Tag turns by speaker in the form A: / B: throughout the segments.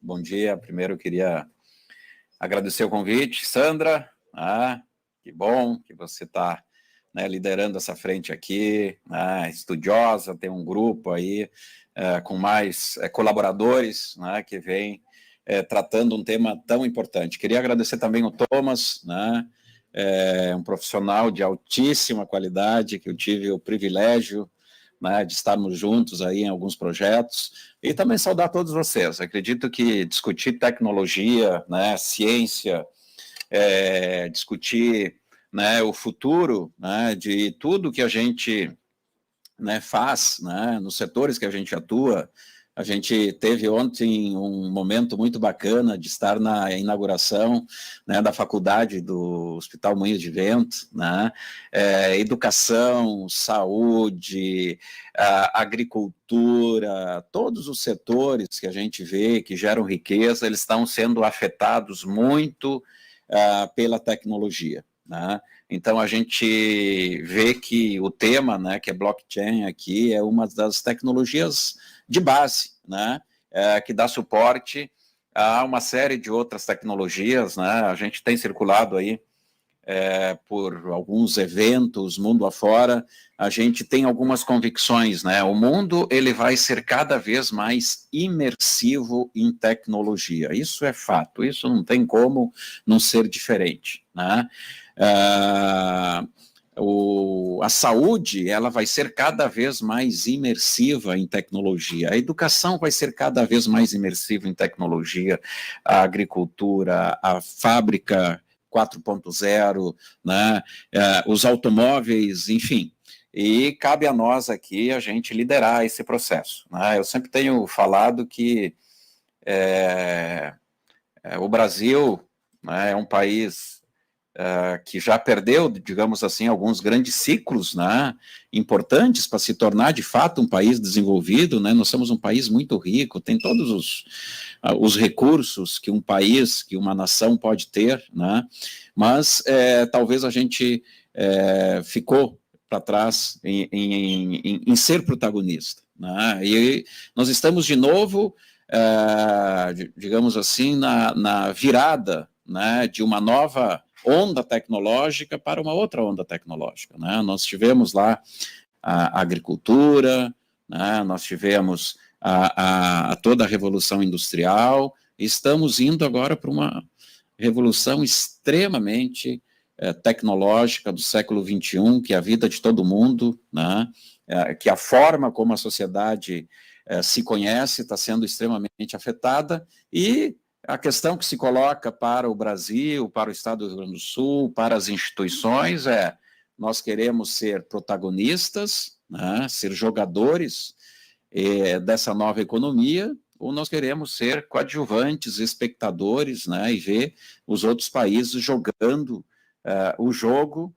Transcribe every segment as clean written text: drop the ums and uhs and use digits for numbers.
A: Bom dia. Primeiro eu queria agradecer o convite. Sandra, que bom que você está liderando essa frente aqui, estudiosa, tem um grupo aí com mais colaboradores que vem tratando um tema tão importante. Queria agradecer também o Thomas, um profissional de altíssima qualidade, que eu tive o privilégio de estarmos juntos aí em alguns projetos, e também saudar todos vocês. Acredito que discutir tecnologia, ciência, discutir o futuro de tudo que a gente faz nos setores que a gente atua. A gente teve ontem um momento muito bacana de estar na inauguração da faculdade do Hospital Moinhos de Vento, educação, saúde, agricultura, todos os setores que a gente vê que geram riqueza, eles estão sendo afetados muito pela tecnologia. Então, a gente vê que o tema, que é blockchain aqui, é uma das tecnologias de base, que dá suporte a uma série de outras tecnologias. A gente tem circulado aí por alguns eventos, mundo afora, a gente tem algumas convicções, o mundo ele vai ser cada vez mais imersivo em tecnologia, isso é fato, isso não tem como não ser diferente, a saúde ela vai ser cada vez mais imersiva em tecnologia, a educação vai ser cada vez mais imersiva em tecnologia, a agricultura, a fábrica 4.0, os automóveis, enfim, e cabe a nós aqui a gente liderar esse processo. Eu sempre tenho falado que o Brasil é um país que já perdeu, digamos assim, alguns grandes ciclos importantes para se tornar, de fato, um país desenvolvido. Nós somos um país muito rico, tem todos os recursos que um país, que uma nação pode ter, mas talvez a gente ficou para trás em ser protagonista. E nós estamos, de novo, digamos assim, na virada de uma nova onda tecnológica para uma outra onda tecnológica. Nós tivemos lá a agricultura, nós tivemos toda a revolução industrial, e estamos indo agora para uma revolução extremamente tecnológica do século XXI, que é a vida de todo mundo, que a forma como a sociedade se conhece está sendo extremamente afetada, e a questão que se coloca para o Brasil, para o Estado do Rio Grande do Sul, para as instituições nós queremos ser protagonistas, ser jogadores dessa nova economia, ou nós queremos ser coadjuvantes, espectadores, e ver os outros países jogando o jogo,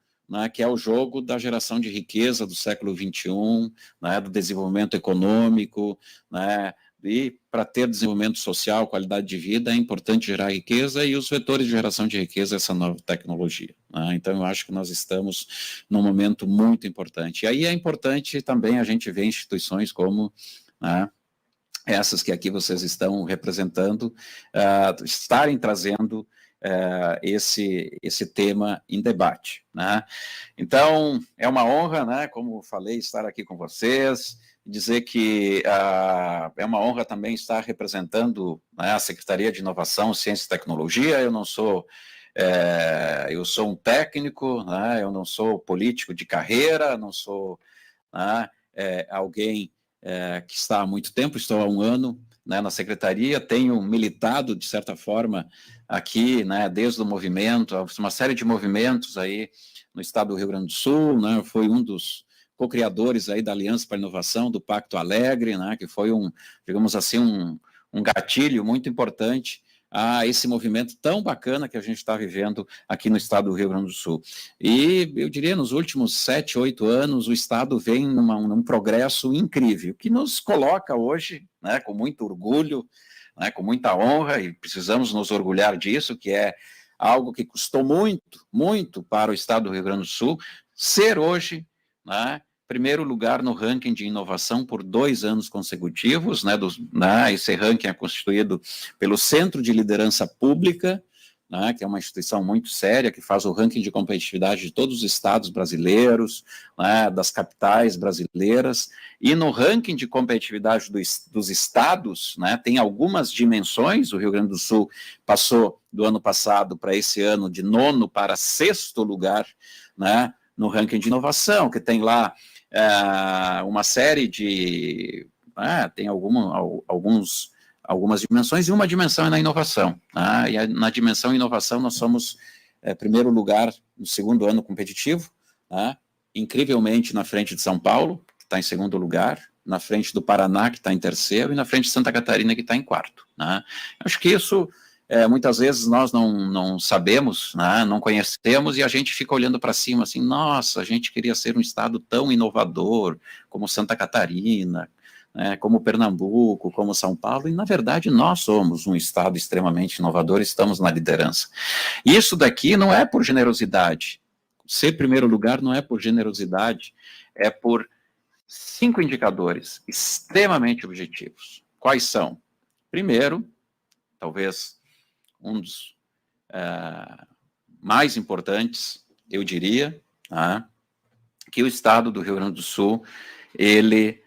A: que é o jogo da geração de riqueza do século XXI, do desenvolvimento econômico, e para ter desenvolvimento social, qualidade de vida, é importante gerar riqueza, e os vetores de geração de riqueza é essa nova tecnologia. Então, eu acho que nós estamos num momento muito importante. E aí é importante também a gente ver instituições como essas que aqui vocês estão representando, estarem trazendo esse tema em debate. Então, é uma honra, como falei, estar aqui com vocês, dizer que é uma honra também estar representando a Secretaria de Inovação, Ciência e Tecnologia. Eu não sou, eu sou um técnico, eu não sou político de carreira, não sou alguém que está há muito tempo, estou há um ano na Secretaria, tenho militado, de certa forma, aqui, desde o movimento, uma série de movimentos aí no estado do Rio Grande do Sul, foi um dos co-criadores aí da Aliança para a Inovação, do Pacto Alegre, que foi digamos assim, um gatilho muito importante a esse movimento tão bacana que a gente está vivendo aqui no estado do Rio Grande do Sul. E eu diria, nos últimos 7, 8 anos, o estado vem num progresso incrível, que nos coloca hoje, com muito orgulho, com muita honra, e precisamos nos orgulhar disso, que é algo que custou muito, muito para o estado do Rio Grande do Sul, ser hoje primeiro lugar no ranking de inovação por 2 anos consecutivos, né, esse ranking é constituído pelo Centro de Liderança Pública, né, que é uma instituição muito séria, que faz o ranking de competitividade de todos os estados brasileiros, né, das capitais brasileiras, e no ranking de competitividade dos estados, né, tem algumas dimensões. O Rio Grande do Sul passou do ano passado para esse ano de 9º para 6º lugar, né, no ranking de inovação, que tem lá uma série de... tem algumas dimensões, e uma dimensão é na inovação. Tá? E na dimensão inovação nós somos primeiro lugar no 2º ano competitivo, tá? Incrivelmente na frente de São Paulo, que está em 2º lugar, na frente do Paraná, que está em 3º, e na frente de Santa Catarina, que está em 4º. Tá? Acho que isso... muitas vezes nós não sabemos, né, não conhecemos, e a gente fica olhando para cima assim, nossa, a gente queria ser um estado tão inovador como Santa Catarina, né, como Pernambuco, como São Paulo, e na verdade nós somos um estado extremamente inovador, estamos na liderança. Isso daqui não é por generosidade, ser primeiro lugar não é por generosidade, é por 5 indicadores extremamente objetivos. Quais são? Primeiro, talvez um dos mais importantes, eu diria, tá? Que o estado do Rio Grande do Sul, ele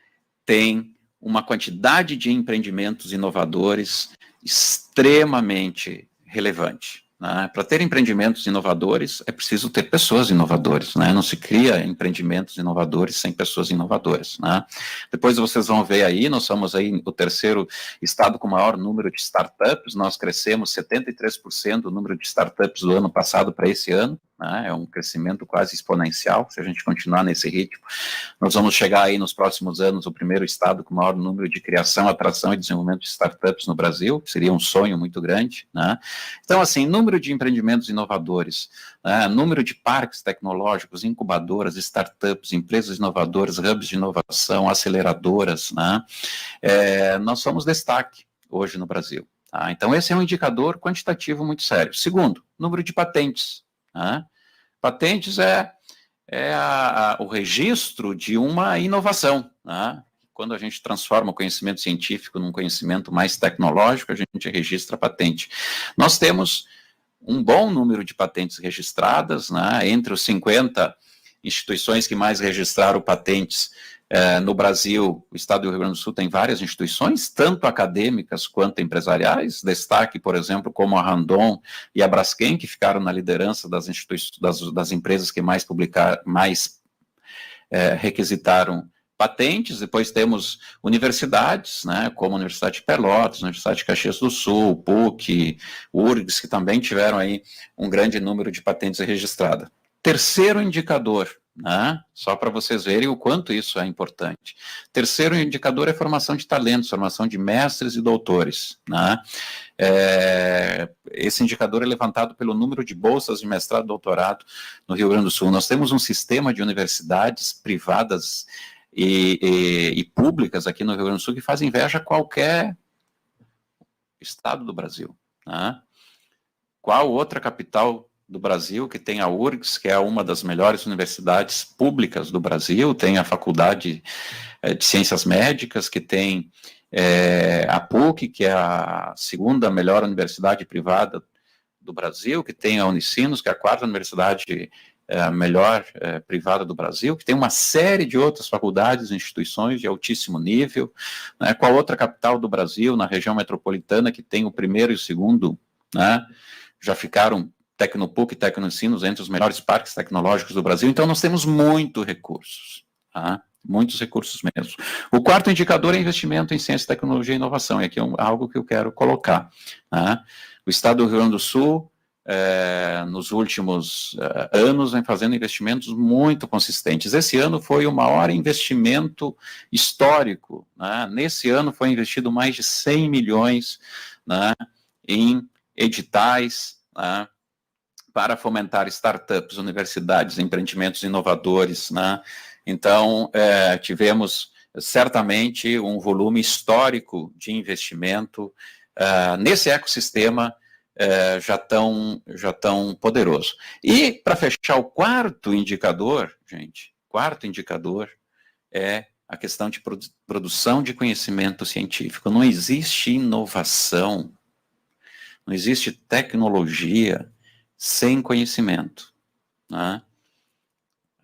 A: tem uma quantidade de empreendimentos inovadores extremamente relevante. Né? Para ter empreendimentos inovadores, é preciso ter pessoas inovadoras, né? Não se cria empreendimentos inovadores sem pessoas inovadoras. Né? Depois vocês vão ver aí, nós somos aí o 3º estado com maior número de startups, nós crescemos 73% o número de startups do ano passado para esse ano, né? É um crescimento quase exponencial. Se a gente continuar nesse ritmo, nós vamos chegar aí nos próximos anos o primeiro estado com maior número de criação, atração e desenvolvimento de startups no Brasil, que seria um sonho muito grande, né? Então, assim, número de empreendimentos inovadores, né? Número de parques tecnológicos, incubadoras, startups, empresas inovadoras, hubs de inovação, aceleradoras, né? Nós somos destaque hoje no Brasil. Tá? Então, esse é um indicador quantitativo muito sério. Segundo, número de patentes. Né? Patentes é o registro de uma inovação, né? Quando a gente transforma o conhecimento científico num conhecimento mais tecnológico, a gente registra a patente. Nós temos um bom número de patentes registradas, né? Entre os 50 instituições que mais registraram patentes no Brasil, o estado do Rio Grande do Sul tem várias instituições, tanto acadêmicas quanto empresariais. Destaque, por exemplo, como a Randon e a Braskem, que ficaram na liderança das empresas que mais requisitaram patentes. Depois temos universidades, né, como a Universidade de Pelotas, a Universidade de Caxias do Sul, PUC, URGS, que também tiveram aí um grande número de patentes registradas. Terceiro indicador, né, só para vocês verem o quanto isso é importante. Terceiro indicador é formação de talentos, formação de mestres e doutores. Né? Esse indicador é levantado pelo número de bolsas de mestrado e doutorado no Rio Grande do Sul. Nós temos um sistema de universidades privadas e públicas aqui no Rio Grande do Sul que faz inveja a qualquer estado do Brasil. Né? Qual outra capital do Brasil que tem a URGS, que é uma das melhores universidades públicas do Brasil, tem a Faculdade de Ciências Médicas, que tem a PUC, que é a 2ª melhor universidade privada do Brasil, que tem a Unicinos, que é a 4ª universidade melhor privada do Brasil, que tem uma série de outras faculdades e instituições de altíssimo nível. Né? Qual outra capital do Brasil, na região metropolitana, que tem o 1º e o 2º, né? Já ficaram Tecnopuc e Tecnocinos entre os melhores parques tecnológicos do Brasil. Então, nós temos muitos recursos, tá? Muitos recursos mesmo. O 4º indicador é investimento em ciência, tecnologia e inovação, e aqui é algo que eu quero colocar. Tá? O estado do Rio Grande do Sul, nos últimos anos, vem fazendo investimentos muito consistentes. Esse ano foi o maior investimento histórico. Né? Nesse ano foi investido mais de 100 milhões, né, em editais, né, para fomentar startups, universidades, empreendimentos inovadores, né? Então, tivemos certamente um volume histórico de investimento nesse ecossistema já tão poderoso. E, para fechar o 4º indicador, gente, 4º indicador, é a questão de produção de conhecimento científico. Não existe inovação, não existe tecnologia sem conhecimento, né?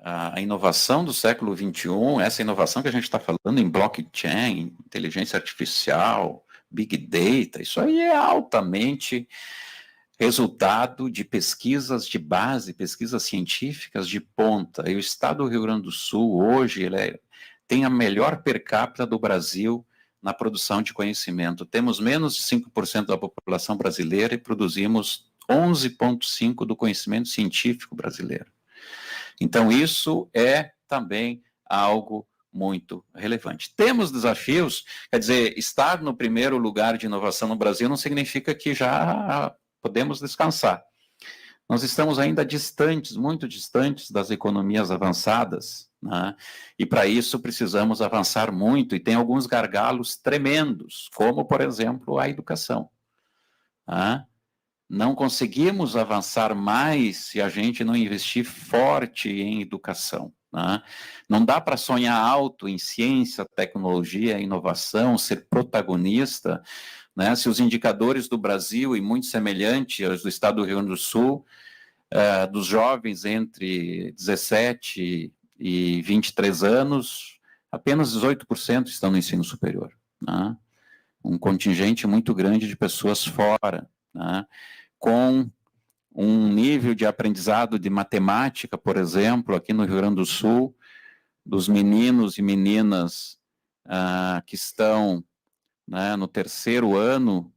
A: A inovação do século XXI, essa inovação que a gente está falando em blockchain, inteligência artificial, big data, isso aí é altamente resultado de pesquisas de base, pesquisas científicas de ponta. E o estado do Rio Grande do Sul, hoje, tem a melhor per capita do Brasil na produção de conhecimento. Temos menos de 5% da população brasileira e produzimos 11,5% do conhecimento científico brasileiro. Então, isso é também algo muito relevante. Temos desafios, quer dizer, estar no primeiro lugar de inovação no Brasil não significa que já podemos descansar. Nós estamos ainda distantes, muito distantes das economias avançadas, né? E para isso precisamos avançar muito, e tem alguns gargalos tremendos, como, por exemplo, a educação, né? Não conseguimos avançar mais se a gente não investir forte em educação, né? Não dá para sonhar alto em ciência, tecnologia, inovação, ser protagonista, né? Se os indicadores do Brasil, e muito semelhante aos do estado do Rio Grande do Sul, dos jovens entre 17 e 23 anos, apenas 18% estão no ensino superior, né? Um contingente muito grande de pessoas fora, né? Com um nível de aprendizado de matemática, por exemplo, aqui no Rio Grande do Sul, dos meninos e meninas que estão, né, no terceiro ano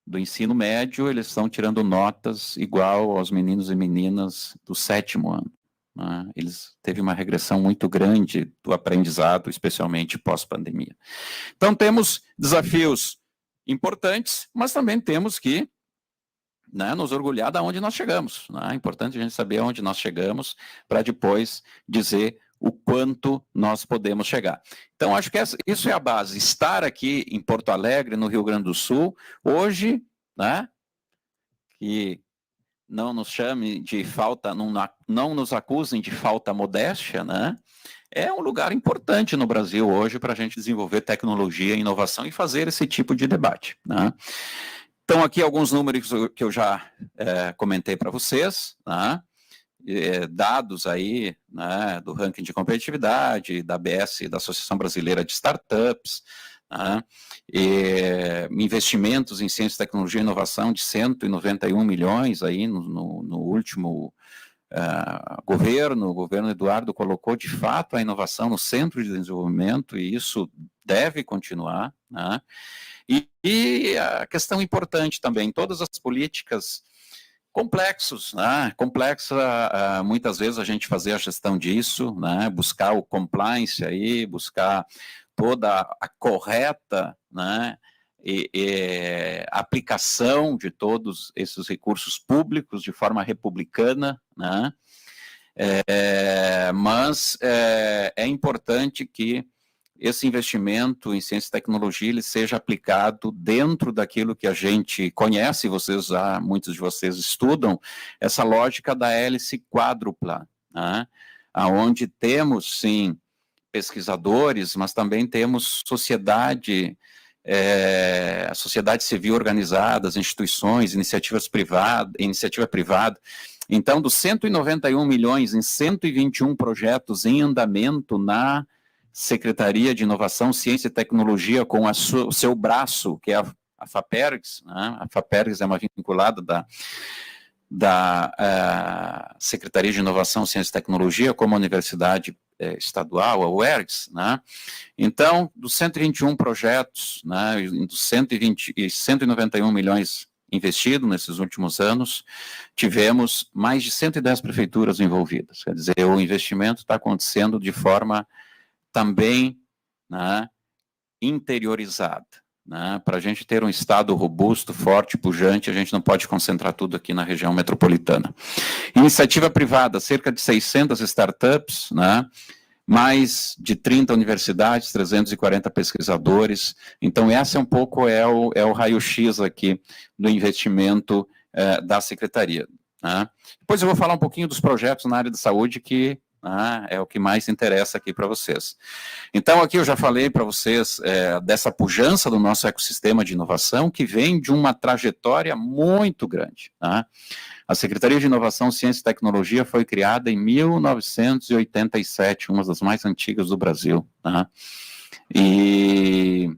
A: do ensino médio, eles estão tirando notas igual aos meninos e meninas do sétimo ano, né? Eles teve uma regressão muito grande do aprendizado, especialmente pós-pandemia. Então, temos desafios importantes, mas também temos que, né, nos orgulhar de onde nós chegamos, né? É importante a gente saber onde nós chegamos para depois dizer o quanto nós podemos chegar. Então, acho que isso é a base. Estar aqui em Porto Alegre, no Rio Grande do Sul, hoje, né, que não nos chame de falta, não nos acusem de falta modéstia, né? É um lugar importante no Brasil hoje para a gente desenvolver tecnologia, inovação e fazer esse tipo de debate, né? Então, aqui alguns números que eu já comentei para vocês, né? Dados aí, né, do ranking de competitividade, da ABS, da Associação Brasileira de Startups, né? Investimentos em ciência, tecnologia e inovação de 191 milhões aí no último governo. O governo Eduardo colocou de fato a inovação no centro de desenvolvimento, e isso deve continuar, né? E a questão importante também, todas as políticas complexos, né? Complexa, muitas vezes a gente fazer a gestão disso, né? Buscar o compliance aí, buscar toda a correta, né, aplicação de todos esses recursos públicos de forma republicana, né? Mas é importante que esse investimento em ciência e tecnologia ele seja aplicado dentro daquilo que a gente conhece, muitos de vocês estudam, essa lógica da hélice quádrupla, né? Onde temos, sim, pesquisadores, mas também temos sociedade, a sociedade civil organizada, as instituições, iniciativa privada. Então, dos 191 milhões em 121 projetos em andamento na Secretaria de Inovação, Ciência e Tecnologia, com o seu braço, que é a FAPERGS, né? A FAPERGS é uma vinculada da Secretaria de Inovação, Ciência e Tecnologia, como a Universidade Estadual, a UERGS, né? Então, dos 121 projetos, né, dos 191 milhões investidos nesses últimos anos, tivemos mais de 110 prefeituras envolvidas. Quer dizer, o investimento está acontecendo de forma também, né, interiorizada, né? Para a gente ter um estado robusto, forte, pujante, a gente não pode concentrar tudo aqui na região metropolitana. Iniciativa privada, cerca de 600 startups, né? Mais de 30 universidades, 340 pesquisadores. Então, essa um pouco é o raio-x aqui do investimento da Secretaria, né? Depois eu vou falar um pouquinho dos projetos na área de saúde que é o que mais interessa aqui para vocês. Então, aqui eu já falei para vocês dessa pujança do nosso ecossistema de inovação, que vem de uma trajetória muito grande. Tá? A Secretaria de Inovação, Ciência e Tecnologia foi criada em 1987, uma das mais antigas do Brasil. Tá? E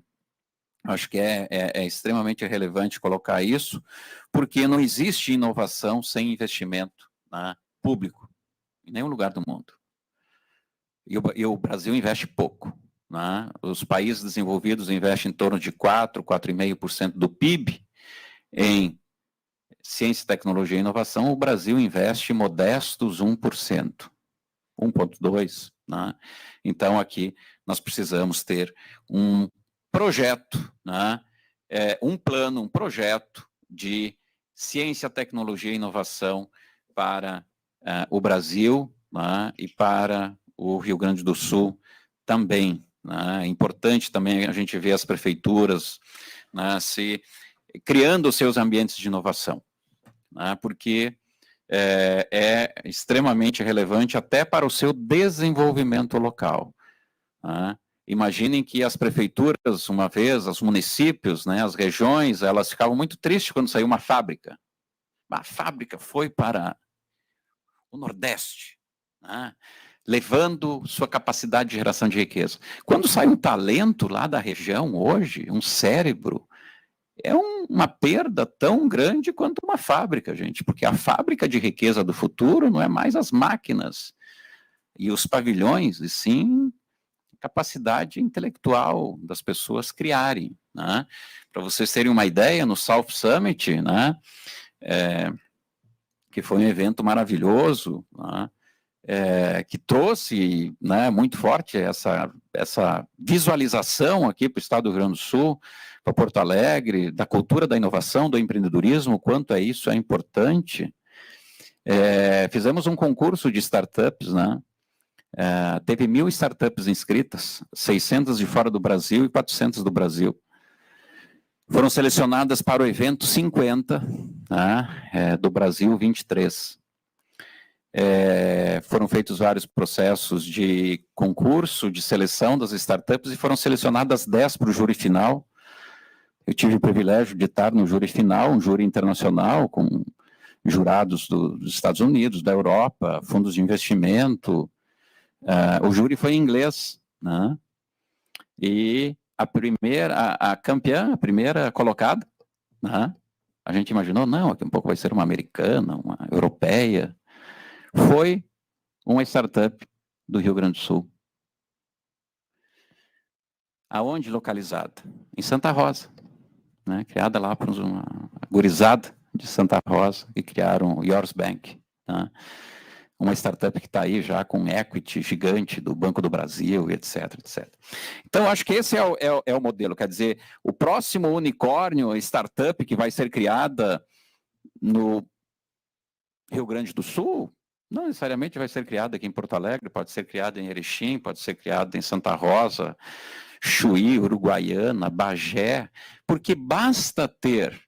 A: acho que é extremamente relevante colocar isso, porque não existe inovação sem investimento, tá, público, em nenhum lugar do mundo. E o Brasil investe pouco. Né? Os países desenvolvidos investem em torno de 4,5% do PIB em ciência, tecnologia e inovação. O Brasil investe modestos 1%, 1,2%. Né? Então, aqui nós precisamos ter um projeto, né? Um plano, um projeto de ciência, tecnologia e inovação para o Brasil, né? E para o Rio Grande do Sul também. Né? É importante também a gente ver as prefeituras, né, criando os seus ambientes de inovação, né? Porque é extremamente relevante até para o seu desenvolvimento local. Né? Imaginem que as prefeituras, uma vez, os municípios, né, as regiões, elas ficavam muito tristes quando saiu uma fábrica. A fábrica foi para o Nordeste, né, levando sua capacidade de geração de riqueza. Quando sai um talento lá da região hoje, um cérebro, é uma perda tão grande quanto uma fábrica, gente, porque a fábrica de riqueza do futuro não é mais as máquinas e os pavilhões, e sim capacidade intelectual das pessoas criarem. Né? Para vocês terem uma ideia, no South Summit, né, que foi um evento maravilhoso, né, que trouxe, né, muito forte essa visualização aqui para o estado do Rio Grande do Sul, para Porto Alegre, da cultura da inovação, do empreendedorismo, quanto isso é importante. Fizemos um concurso de startups, né? Teve 1.000 startups inscritas, 600 de fora do Brasil e 400 do Brasil. Foram selecionadas para o evento 50, né, do Brasil 23. Foram feitos vários processos de concurso, de seleção das startups, e foram selecionadas 10 para o júri final. Eu tive o privilégio de estar no júri final, um júri internacional, com jurados dos Estados Unidos, da Europa, fundos de investimento. O júri foi em inglês, né? E a campeã, a primeira colocada, né? A gente imaginou, não, aqui um pouco vai ser uma americana, uma europeia. Foi uma startup do Rio Grande do Sul. Aonde localizada? Em Santa Rosa, né? Criada lá por uma gurizada de Santa Rosa, que criaram o Yours Bank, né? Uma startup que está aí já com equity gigante do Banco do Brasil, etc, etc. Então, acho que esse é o modelo, quer dizer, o próximo unicórnio, startup que vai ser criada no Rio Grande do Sul, não necessariamente vai ser criada aqui em Porto Alegre, pode ser criada em Erechim, pode ser criada em Santa Rosa, Chuí, Uruguaiana, Bagé, porque basta ter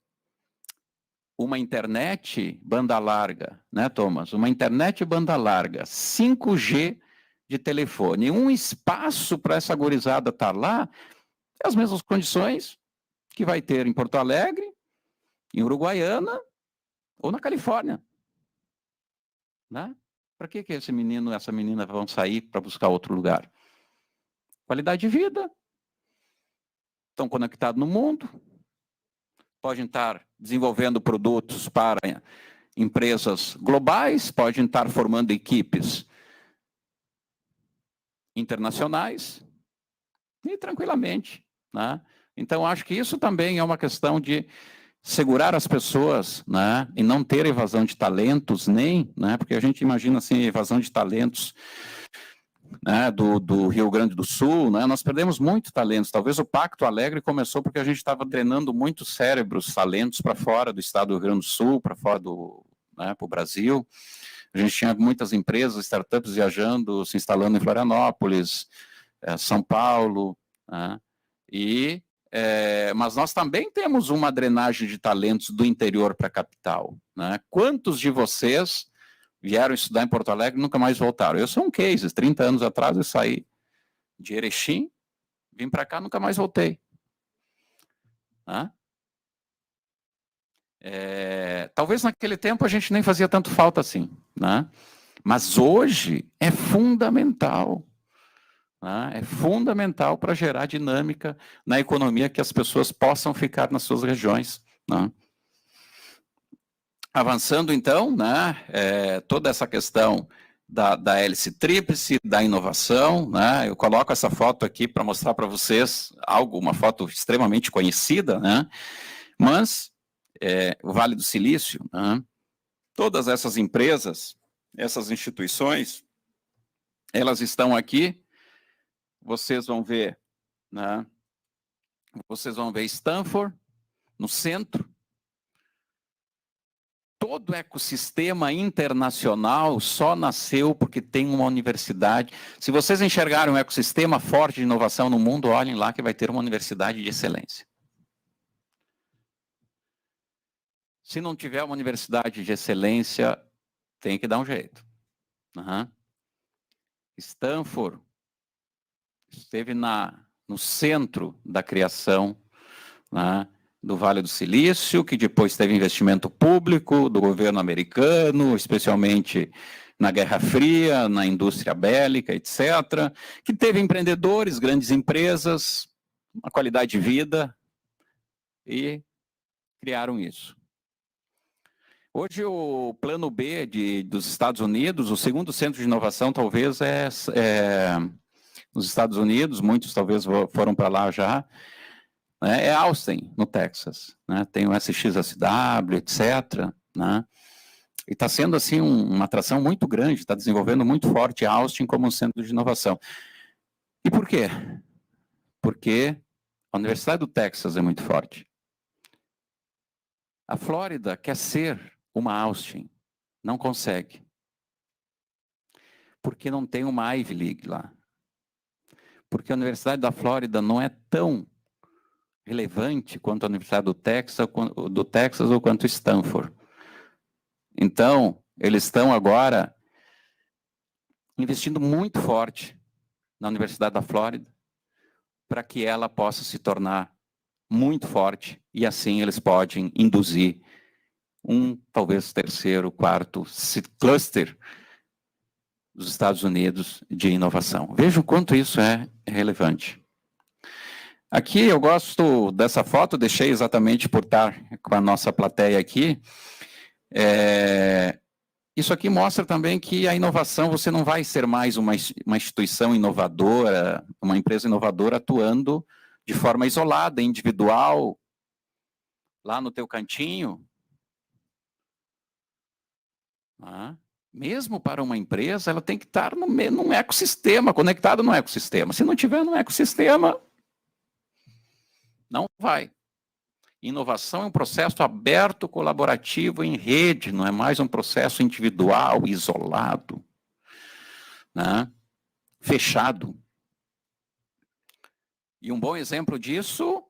A: uma internet banda larga, né, Thomas? Uma internet banda larga, 5G de telefone, um espaço para essa gurizada estar lá, as mesmas condições que vai ter em Porto Alegre, em Uruguaiana ou na Califórnia. Né? Para que esse menino, essa menina vão sair para buscar outro lugar? Qualidade de vida. Estão conectados no mundo. Podem estar desenvolvendo produtos para empresas globais, podem estar formando equipes internacionais e tranquilamente. Né? Então, acho que isso também é uma questão de segurar as pessoas, né, e não ter evasão de talentos, nem, né, porque a gente imagina assim, evasão de talentos, né, do Rio Grande do Sul, né, nós perdemos muito talentos. Talvez o Pacto Alegre começou porque a gente estava treinando muitos cérebros, talentos para fora do estado do Rio Grande do Sul, para fora né, para o Brasil. A gente tinha muitas empresas, startups viajando, se instalando em Florianópolis, São Paulo, né, mas nós também temos uma drenagem de talentos do interior para a capital. Né? Quantos de vocês vieram estudar em Porto Alegre e nunca mais voltaram. Eu sou um case, 30 anos atrás eu saí de Erechim, vim para cá, nunca mais voltei. Talvez naquele tempo a gente nem fazia tanto falta assim, né? Mas hoje é fundamental. É fundamental para gerar dinâmica na economia, que as pessoas possam ficar nas suas regiões. Né? Avançando, então, toda essa questão da hélice tríplice, da inovação, né? Eu coloco essa foto aqui para mostrar para vocês uma foto extremamente conhecida, né? Mas o Vale do Silício, né? Todas essas empresas, essas instituições, elas estão aqui. Vocês vão ver, né? Vocês vão ver Stanford no centro. Todo o ecossistema internacional só nasceu porque tem uma universidade. Se vocês enxergarem um ecossistema forte de inovação no mundo, olhem lá que vai ter uma universidade de excelência. Se não tiver uma universidade de excelência, tem que dar um jeito. Stanford esteve no centro da criação, né, do Vale do Silício, que depois teve investimento público do governo americano, especialmente na Guerra Fria, na indústria bélica, etc., que teve empreendedores, grandes empresas, uma qualidade de vida, e criaram isso. Hoje, o plano B dos Estados Unidos, o segundo centro de inovação, talvez, nos Estados Unidos, muitos talvez foram para lá já, é Austin, no Texas, né? Tem o SXSW, etc., né? E está sendo assim uma atração muito grande, está desenvolvendo muito forte Austin como um centro de inovação. E por quê? Porque a Universidade do Texas é muito forte. A Flórida quer ser uma Austin, não consegue. Porque não tem uma Ivy League lá. Porque a Universidade da Flórida não é tão relevante quanto a Universidade do Texas ou quanto Stanford. Então, eles estão agora investindo muito forte na Universidade da Flórida para que ela possa se tornar muito forte e assim eles podem induzir talvez terceiro, quarto cluster dos Estados Unidos de inovação. Veja o quanto isso é relevante. Aqui eu gosto dessa foto, deixei exatamente por estar com a nossa plateia aqui. Isso aqui mostra também que a inovação, você não vai ser mais uma instituição inovadora, uma empresa inovadora atuando de forma isolada, individual, lá no teu cantinho. Mesmo para uma empresa, ela tem que estar num ecossistema, conectada no ecossistema. Se não tiver no ecossistema, não vai. Inovação é um processo aberto, colaborativo, em rede, não é mais um processo individual, isolado, né? Fechado. E um bom exemplo disso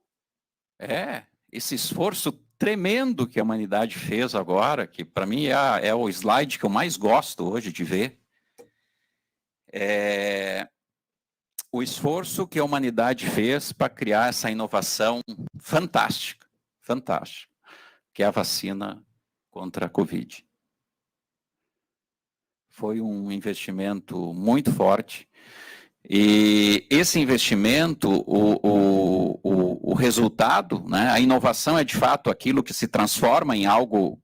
A: é esse esforço tremendo que a humanidade fez agora, que para mim é o slide que eu mais gosto hoje de ver. O esforço que a humanidade fez para criar essa inovação fantástica, que é a vacina contra a Covid. Foi um investimento muito forte, e esse investimento, o resultado, né, a inovação é de fato aquilo que se transforma em algo.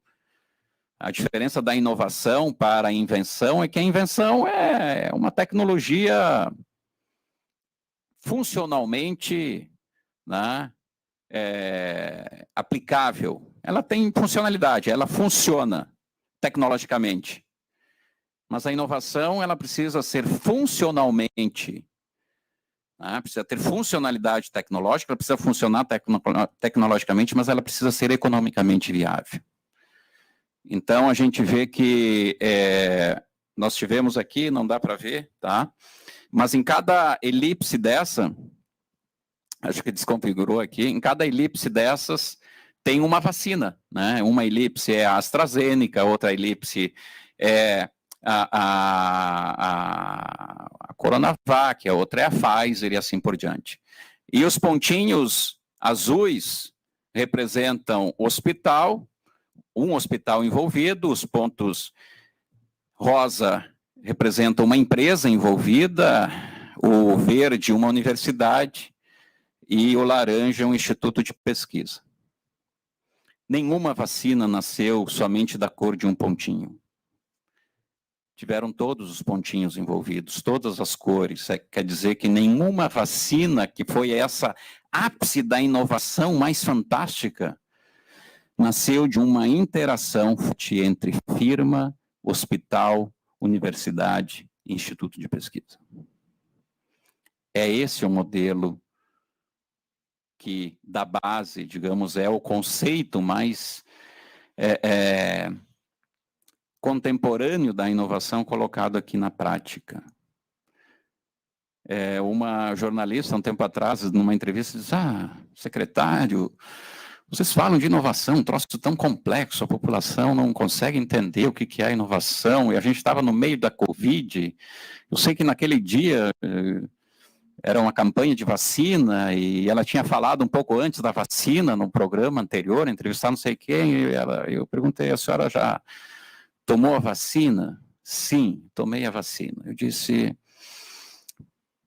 A: A diferença da inovação para a invenção é que a invenção é uma tecnologia funcionalmente, né, aplicável. Ela tem funcionalidade, ela funciona tecnologicamente. Mas a inovação, ela precisa ser funcionalmente, né, precisa ter funcionalidade tecnológica, ela precisa funcionar tecnologicamente, mas ela precisa ser economicamente viável. Então, a gente vê que nós tivemos aqui, não dá para ver, tá? Mas em cada elipse dessa, acho que desconfigurou aqui, em cada elipse dessas tem uma vacina, né? Uma elipse é a AstraZeneca, outra elipse é a Coronavac, a outra é a Pfizer e assim por diante. E os pontinhos azuis representam hospital, um hospital envolvido, os pontos rosa representam uma empresa envolvida, o verde uma universidade e o laranja um instituto de pesquisa. Nenhuma vacina nasceu somente da cor de um pontinho. Tiveram todos os pontinhos envolvidos, todas as cores. Quer dizer que nenhuma vacina, que foi essa ápice da inovação mais fantástica, nasceu de uma interação entre firma, hospital, universidade e instituto de pesquisa. É esse o modelo que dá base, digamos, é o conceito mais contemporâneo da inovação colocado aqui na prática. Uma jornalista, um tempo atrás, numa entrevista, disse, secretário, vocês falam de inovação, um troço tão complexo, a população não consegue entender o que é a inovação, e a gente estava no meio da Covid, eu sei que naquele dia era uma campanha de vacina, e ela tinha falado um pouco antes da vacina, no programa anterior, entrevistar não sei quem, e eu perguntei, a senhora já tomou a vacina? Sim, tomei a vacina. Eu disse,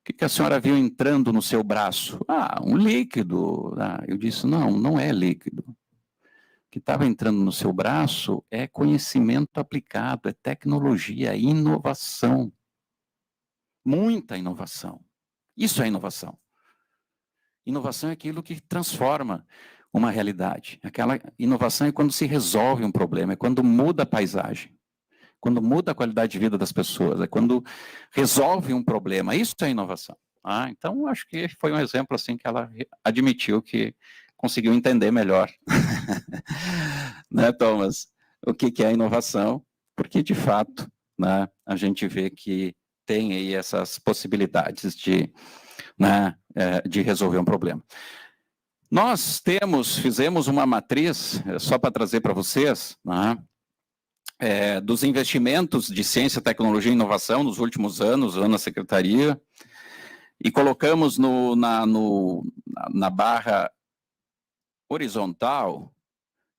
A: o que a senhora viu entrando no seu braço? Um líquido. Eu disse, não é líquido. O que estava entrando no seu braço é conhecimento aplicado, é tecnologia, é inovação. Muita inovação. Isso é inovação. Inovação é aquilo que transforma uma realidade. Aquela inovação é quando se resolve um problema, é quando muda a paisagem, quando muda a qualidade de vida das pessoas, é quando resolve um problema. Isso é inovação. Então, acho que foi um exemplo assim que ela admitiu que conseguiu entender melhor. Né, Thomas? O que é inovação? Porque, de fato, né, a gente vê que tem aí essas possibilidades de resolver um problema. Nós fizemos uma matriz, só para trazer para vocês, né, dos investimentos de ciência, tecnologia e inovação nos últimos anos, na Secretaria, e colocamos na barra horizontal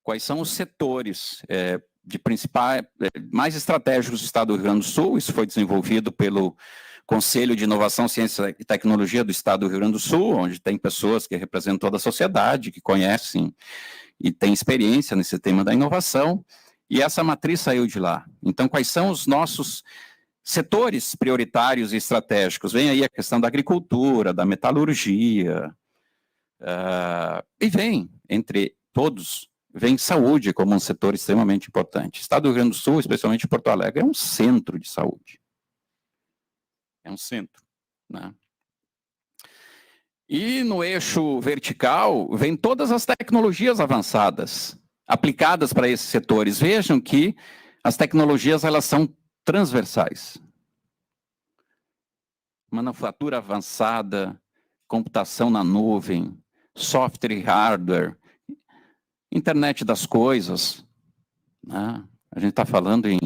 A: quais são os setores de principais, mais estratégicos do Estado do Rio Grande do Sul. Isso foi desenvolvido pelo Conselho de Inovação, Ciência e Tecnologia do Estado do Rio Grande do Sul, onde tem pessoas que representam toda a sociedade, que conhecem e têm experiência nesse tema da inovação, e essa matriz saiu de lá. Então, quais são os nossos setores prioritários e estratégicos? Vem aí a questão da agricultura, da metalurgia, e vem, entre todos, vem saúde como um setor extremamente importante. O Estado do Rio Grande do Sul, especialmente Porto Alegre, é um centro de saúde. É um centro, né? E no eixo vertical, vem todas as tecnologias avançadas, aplicadas para esses setores. Vejam que as tecnologias, elas são transversais. Manufatura avançada, computação na nuvem, software e hardware, internet das coisas, né? A gente está falando em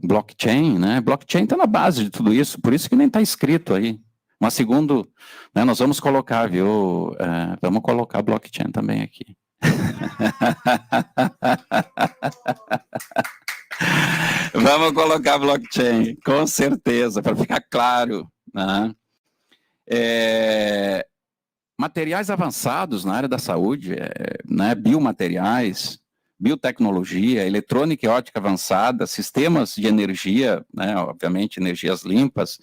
A: blockchain, né? Blockchain está na base de tudo isso, por isso que nem está escrito aí. Mas segundo, né, nós vamos colocar, viu? Vamos colocar blockchain também aqui. Vamos colocar blockchain, com certeza, para ficar claro, né? Materiais avançados na área da saúde, né, biomateriais, biotecnologia, eletrônica e ótica avançada, sistemas de energia, né, obviamente energias limpas,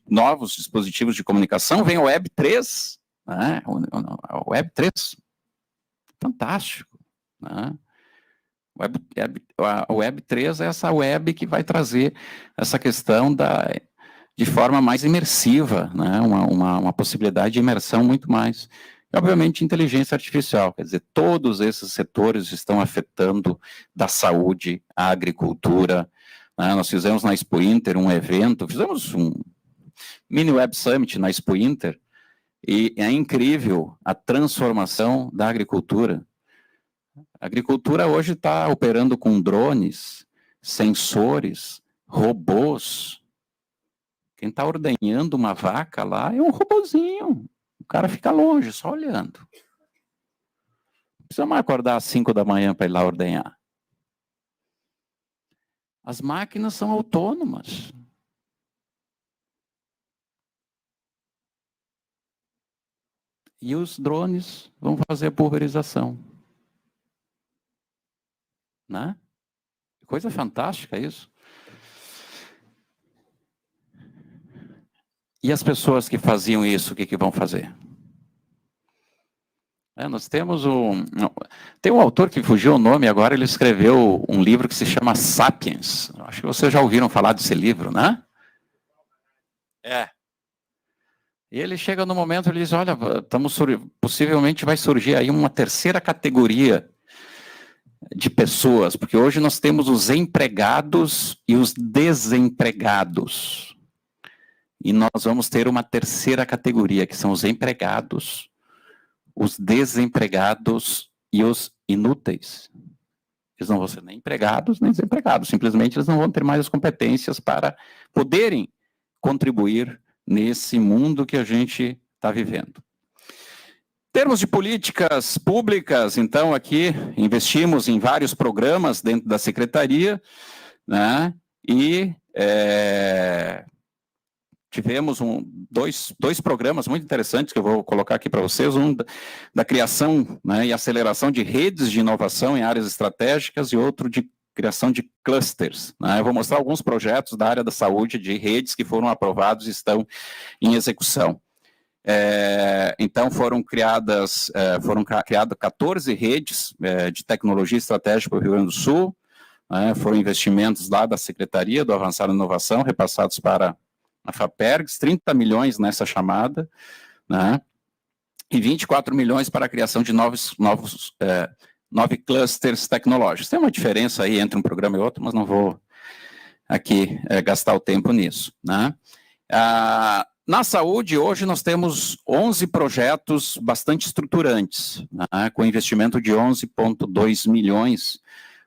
A: novos dispositivos de comunicação, vem a Web3, né, a Web3, fantástico, né? A Web3 é essa web que vai trazer essa questão de forma mais imersiva, né? Uma possibilidade de imersão muito mais. E, obviamente, inteligência artificial, quer dizer, todos esses setores estão afetando da saúde, a agricultura, né? Nós fizemos na Expo Inter um evento, fizemos um mini Web Summit na Expo Inter, e é incrível a transformação da agricultura. A agricultura hoje está operando com drones, sensores, robôs. Quem está ordenhando uma vaca lá é um robozinho. O cara fica longe, só olhando. Não precisa mais acordar às 5 da manhã para ir lá ordenhar. As máquinas são autônomas. E os drones vão fazer a pulverização. Né? Coisa fantástica isso. E as pessoas que faziam isso, o que vão fazer? Nós temos tem um autor que fugiu o nome agora, ele escreveu um livro que se chama Sapiens. Acho que vocês já ouviram falar desse livro, né? E ele chega no momento, ele diz, olha, possivelmente vai surgir aí uma terceira categoria de pessoas, porque hoje nós temos os empregados e os desempregados. E nós vamos ter uma terceira categoria, que são os empregados, os desempregados e os inúteis. Eles não vão ser nem empregados, nem desempregados. Simplesmente eles não vão ter mais as competências para poderem contribuir nesse mundo que a gente está vivendo. Em termos de políticas públicas, então, aqui investimos em vários programas dentro da Secretaria, né? E tivemos dois programas muito interessantes que eu vou colocar aqui para vocês, um da criação, né, e aceleração de redes de inovação em áreas estratégicas e outro de criação de clusters. Né? Eu vou mostrar alguns projetos da área da saúde de redes que foram aprovados e estão em execução. Então foram criadas 14 redes de tecnologia estratégica para o Rio Grande do Sul, né? Foram investimentos lá da Secretaria do Avançado Inovação, repassados para a FAPERGS, 30 milhões nessa chamada, né? E 24 milhões para a criação de 9 clusters tecnológicos. Tem uma diferença aí entre um programa e outro, mas não vou aqui gastar o tempo nisso, né? Na saúde, hoje nós temos 11 projetos bastante estruturantes, né? Com investimento de 11,2 milhões,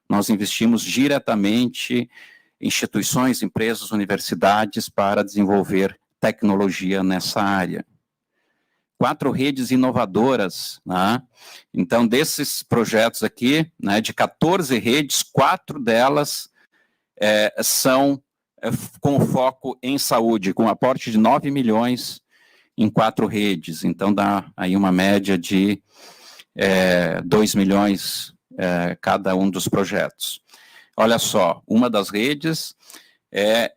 A: nós investimos diretamente em instituições, empresas, universidades para desenvolver tecnologia nessa área. 4 redes inovadoras, né? Então, desses projetos aqui, né, de 14 redes, 4 delas são com foco em saúde, com aporte de 9 milhões em 4 redes. Então, dá aí uma média de 2 milhões cada um dos projetos. Olha só, uma das redes é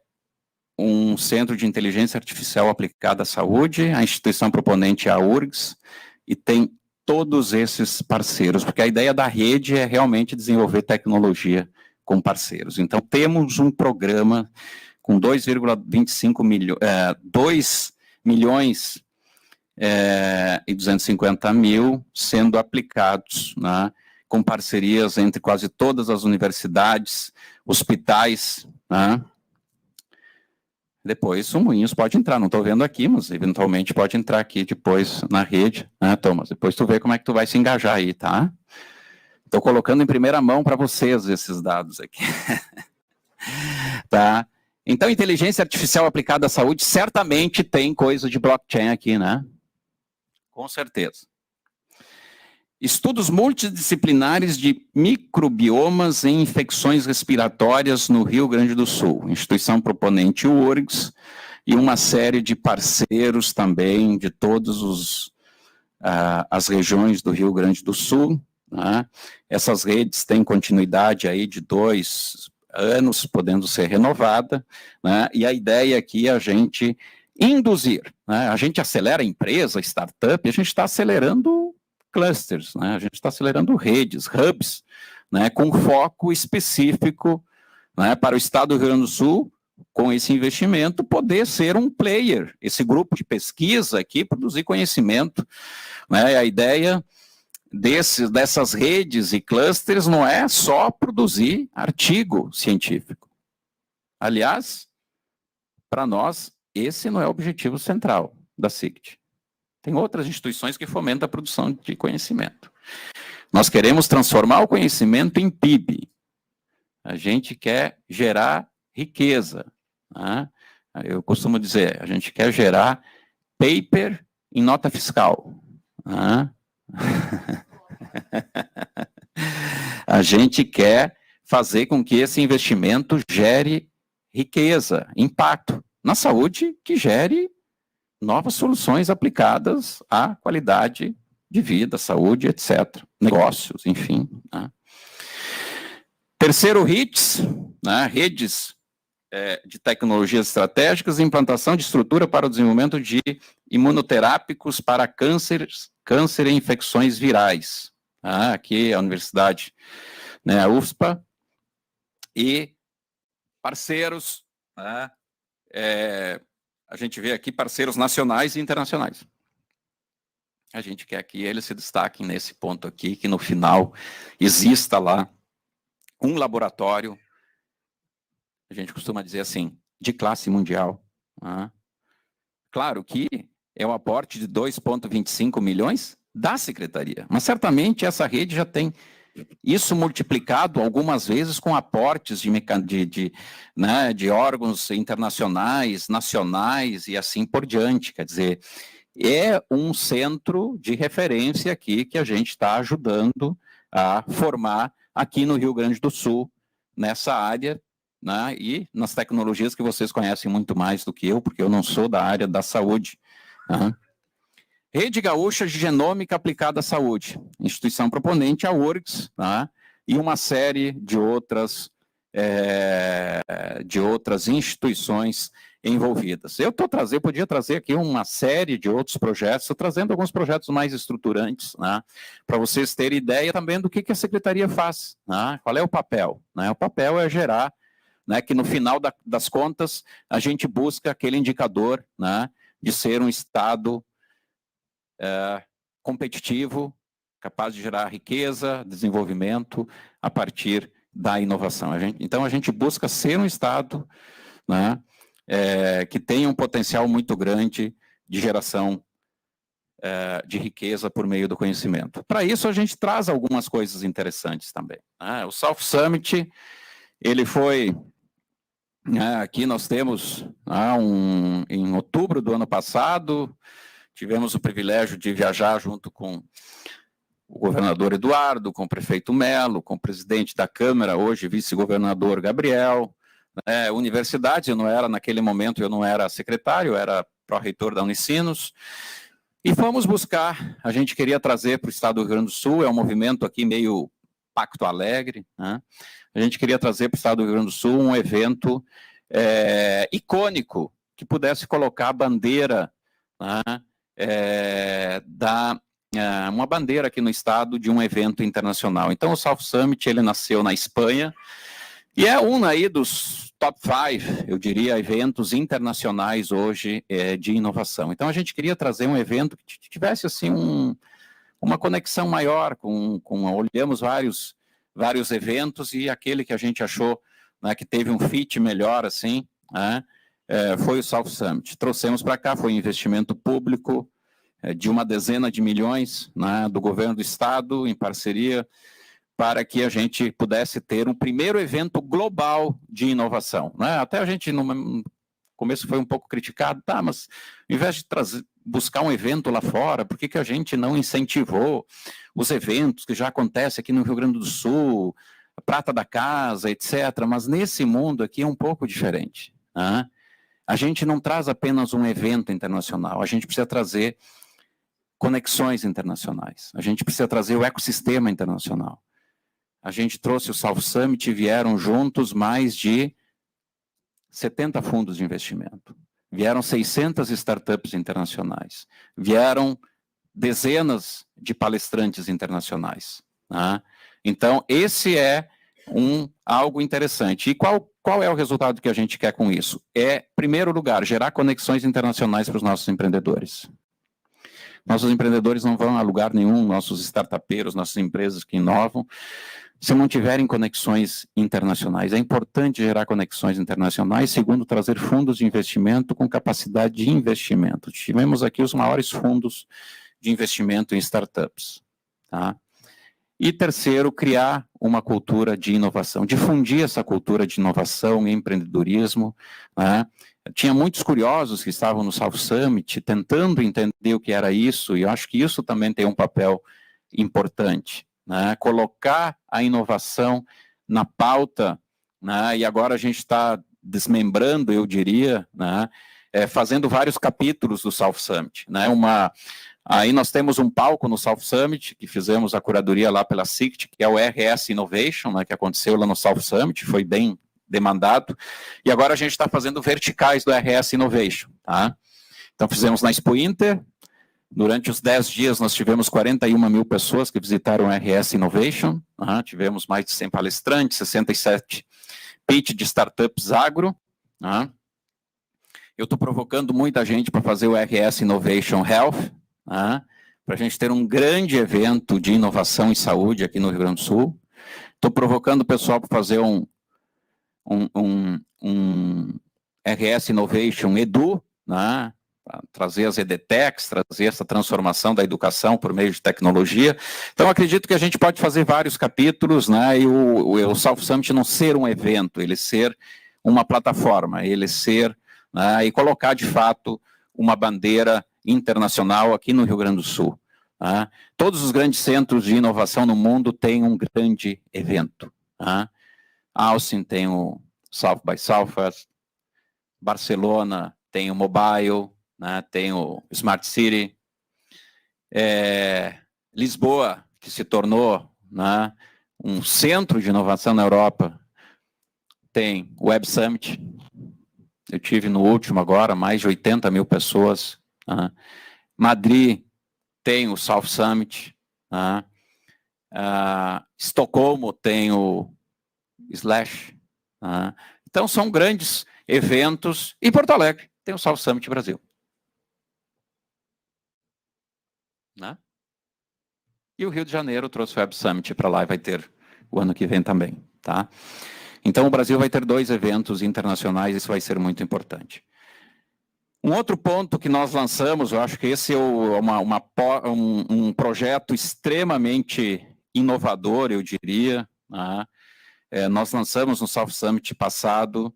A: um centro de inteligência artificial aplicada à saúde, a instituição proponente é a URGS, e tem todos esses parceiros, porque a ideia da rede é realmente desenvolver tecnologia com parceiros. Então, temos um programa com 2,25 milhões, 2 milhões e 250 mil sendo aplicados, né, com parcerias entre quase todas as universidades, hospitais, né? Depois o Moinhos pode entrar, não estou vendo aqui, mas eventualmente pode entrar aqui depois na rede, né, Thomas? Depois tu vê como é que tu vai se engajar aí, tá? Estou colocando em primeira mão para vocês esses dados aqui. Tá? Então, inteligência artificial aplicada à saúde certamente tem coisa de blockchain aqui, né? Com certeza. Estudos multidisciplinares de microbiomas em infecções respiratórias no Rio Grande do Sul. Instituição proponente URGS e uma série de parceiros também de todas as regiões do Rio Grande do Sul. Né? Essas redes têm continuidade aí de 2 anos, podendo ser renovada, né? E a ideia aqui é a gente induzir, né? A gente acelera a empresa, a startup, a gente está acelerando clusters, né? A gente está acelerando redes, hubs, né? Com foco específico, né? Para o estado do Rio Grande do Sul, com esse investimento, poder ser um player, esse grupo de pesquisa aqui, produzir conhecimento, né? A ideia dessas redes e clusters não é só produzir artigo científico. Aliás, para nós, esse não é o objetivo central da SICT. Tem outras instituições que fomentam a produção de conhecimento. Nós queremos transformar o conhecimento em PIB. A gente quer gerar riqueza. Né? Eu costumo dizer, a gente quer gerar paper em nota fiscal. Né? A gente quer fazer com que esse investimento gere riqueza, impacto na saúde, que gere novas soluções aplicadas à qualidade de vida, saúde, etc. Negócios, enfim. Né? Terceiro REITs, né? Redes de tecnologias estratégicas e implantação de estrutura para o desenvolvimento de imunoterápicos para câncer e infecções virais. Aqui a Universidade, né, a UFSPA, e parceiros, né, a gente vê aqui parceiros nacionais e internacionais. A gente quer que eles se destaquem nesse ponto aqui, que no final exista lá um laboratório, a gente costuma dizer assim, de classe mundial. Né? Claro que é o aporte de 2,25 milhões da secretaria, mas certamente essa rede já tem isso multiplicado algumas vezes com aportes de órgãos internacionais, nacionais e assim por diante. Quer dizer, é um centro de referência aqui que a gente está ajudando a formar aqui no Rio Grande do Sul, nessa área, né, e nas tecnologias que vocês conhecem muito mais do que eu, porque eu não sou da área da saúde. Né? Rede Gaúcha de Genômica Aplicada à Saúde, instituição proponente, a URGS, tá? E uma série de outras instituições envolvidas. Eu podia trazer aqui uma série de outros projetos, estou trazendo alguns projetos mais estruturantes, né? Para vocês terem ideia também do que a Secretaria faz, né? Qual é o papel? Né? O papel é gerar, né, que no final das contas a gente busca aquele indicador, né, de ser um Estado competitivo, capaz de gerar riqueza, desenvolvimento a partir da inovação. Então, a gente busca ser um Estado, né, que tenha um potencial muito grande de geração de riqueza por meio do conhecimento. Para isso, a gente traz algumas coisas interessantes também. Né? O South Summit, ele foi... aqui nós temos, em outubro do ano passado, tivemos o privilégio de viajar junto com o governador Eduardo, com o prefeito Melo, com o presidente da Câmara, hoje vice-governador Gabriel, universidades, naquele momento eu não era secretário, eu era pró-reitor da Unicinos, e fomos buscar, a gente queria trazer para o estado do Rio Grande do Sul, é um movimento aqui meio Pacto Alegre, né? A gente queria trazer para o estado do Rio Grande do Sul um evento icônico, que pudesse colocar a bandeira, né, uma bandeira aqui no estado de um evento internacional. Então, o South Summit, ele nasceu na Espanha, e é um aí dos top 5, eu diria, eventos internacionais hoje de inovação. Então, a gente queria trazer um evento que tivesse, assim, uma conexão maior, olhamos vários eventos, e aquele que a gente achou, né, que teve um fit melhor, assim, né, foi o South Summit. Trouxemos para cá, foi um investimento público de uma dezena de milhões, né, do governo do estado, em parceria, para que a gente pudesse ter um primeiro evento global de inovação. Né? Até a gente, no começo, foi um pouco criticado, mas ao invés de buscar um evento lá fora, por que a gente não incentivou os eventos que já acontecem aqui no Rio Grande do Sul, a Prata da Casa, etc. Mas nesse mundo aqui é um pouco diferente. Né? A gente não traz apenas um evento internacional, a gente precisa trazer conexões internacionais, a gente precisa trazer o ecossistema internacional. A gente trouxe o South Summit e vieram juntos mais de 70 fundos de investimento. Vieram 600 startups internacionais. Vieram dezenas de palestrantes internacionais. Né? Então, esse é algo interessante. E qual é o resultado que a gente quer com isso? Em primeiro lugar, gerar conexões internacionais para os nossos empreendedores. Nossos empreendedores não vão a lugar nenhum, nossos startupeiros, nossas empresas que inovam, se não tiverem conexões internacionais. É importante gerar conexões internacionais, segundo, trazer fundos de investimento com capacidade de investimento. Tivemos aqui os maiores fundos de investimento em startups. Tá? E terceiro, criar uma cultura de inovação, difundir essa cultura de inovação e empreendedorismo, né? Tinha muitos curiosos que estavam no South Summit tentando entender o que era isso, e eu acho que isso também tem um papel importante, né? Colocar a inovação na pauta, né? E agora a gente está desmembrando, eu diria, né? Fazendo vários capítulos do South Summit, né? Aí nós temos um palco no South Summit, que fizemos a curadoria lá pela SICT, que é o RS Innovation, né, que aconteceu lá no South Summit, foi bem demandado, e agora a gente está fazendo verticais do RS Innovation, tá? Então fizemos na Expo Inter, durante os 10 dias nós tivemos 41 mil pessoas que visitaram o RS Innovation, tá? Tivemos mais de 100 palestrantes, 67 pitch de startups agro, tá? Eu estou provocando muita gente para fazer o RS Innovation Health, para a gente ter um grande evento de inovação em saúde aqui no Rio Grande do Sul. Estou provocando o pessoal para fazer um RS Innovation Edu, né, trazer as EdTechs, trazer essa transformação da educação por meio de tecnologia. Então, acredito que a gente pode fazer vários capítulos, né, e o South Summit não ser um evento, ele ser uma plataforma, ele ser, né, e colocar, de fato, uma bandeira internacional aqui no Rio Grande do Sul. Tá? Todos os grandes centros de inovação no mundo têm um grande evento. Tá? Austin tem o South by Southwest, Barcelona tem o Mobile, né, tem o Smart City, Lisboa, que se tornou, né, um centro de inovação na Europa, tem o Web Summit. Eu tive no último agora, mais de 80 mil pessoas. Madrid tem o South Summit. Estocolmo tem o Slash. Então, são grandes eventos. E Porto Alegre tem o South Summit Brasil. E o Rio de Janeiro trouxe o Web Summit para lá e vai ter o ano que vem também. Tá? Então, o Brasil vai ter 2 eventos internacionais, isso vai ser muito importante. Um outro ponto que nós lançamos, eu acho que esse é um projeto extremamente inovador, eu diria. Né? Nós lançamos no South Summit passado,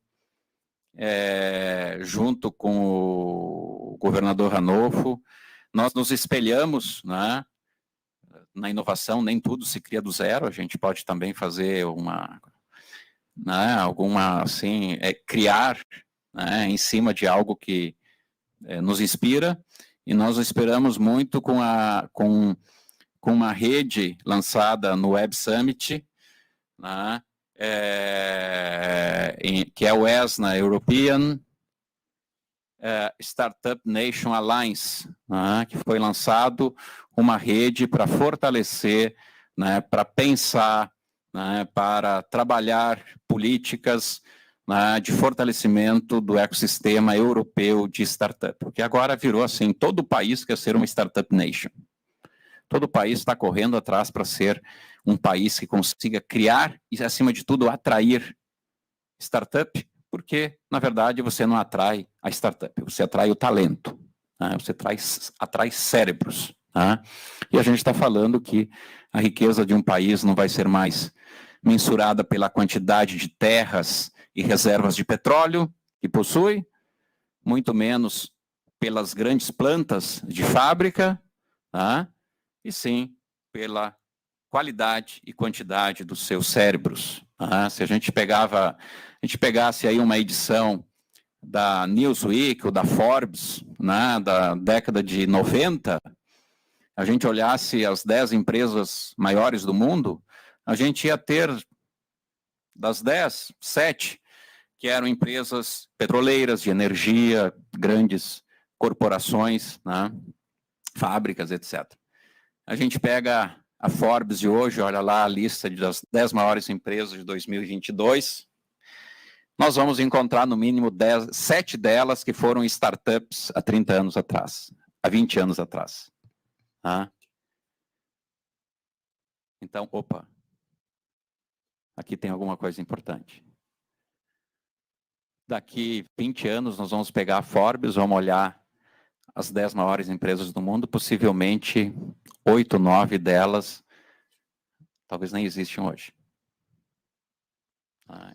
A: junto com o governador Ranolfo, nós nos espelhamos, né, na inovação, nem tudo se cria do zero, a gente pode também fazer alguma, assim, criar, né, em cima de algo que nos inspira, e nós esperamos muito com uma rede lançada no Web Summit, né, que é o ESNA, European Startup Nation Alliance, né, que foi lançado uma rede para fortalecer, né, para pensar, né, para trabalhar políticas, né, de fortalecimento do ecossistema europeu de startup, porque agora virou assim, todo país quer ser uma startup nation. Todo país está correndo atrás para ser um país que consiga criar e, acima de tudo, atrair startup, porque, na verdade, você não atrai a startup, você atrai o talento, né? Você atrai cérebros. Né? E a gente está falando que a riqueza de um país não vai ser mais mensurada pela quantidade de terras e reservas de petróleo que possui, muito menos pelas grandes plantas de fábrica, tá? E sim pela qualidade e quantidade dos seus cérebros. Tá? Se a gente pegasse aí uma edição da Newsweek ou da Forbes, né, da década de 90, a gente olhasse as 10 empresas maiores do mundo, a gente ia ter, das 10, 7 que eram empresas petroleiras, de energia, grandes corporações, né, fábricas, etc. A gente pega a Forbes de hoje, olha lá a lista das 10 maiores empresas de 2022, nós vamos encontrar no mínimo 7 delas que foram startups há 30 anos atrás, há 20 anos atrás. Tá? Então, opa, aqui tem alguma coisa importante. Daqui 20 anos nós vamos pegar a Forbes, vamos olhar as 10 maiores empresas do mundo, possivelmente 8, 9 delas talvez nem existem hoje.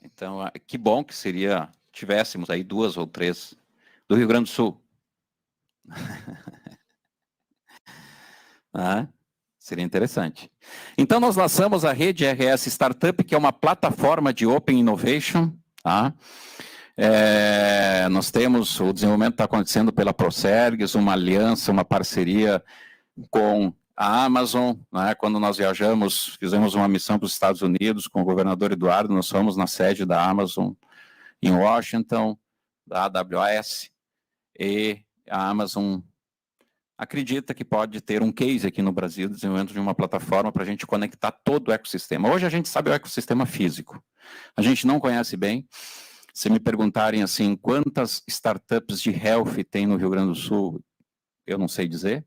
A: Então, que bom que seria, tivéssemos aí 2 ou 3 do Rio Grande do Sul. Seria interessante. Então, nós lançamos a rede RS Startup, que é uma plataforma de Open Innovation. Nós temos, o desenvolvimento está acontecendo pela Procergs, uma aliança, uma parceria com a Amazon. Quando nós viajamos, fizemos uma missão para os Estados Unidos com o governador Eduardo, nós fomos na sede da Amazon em Washington, da AWS, e a Amazon acredita que pode ter um case aqui no Brasil, desenvolvimento de uma plataforma para a gente conectar todo o ecossistema. Hoje a gente sabe o ecossistema físico. A gente não conhece bem. Se me perguntarem assim, quantas startups de health tem no Rio Grande do Sul, eu não sei dizer.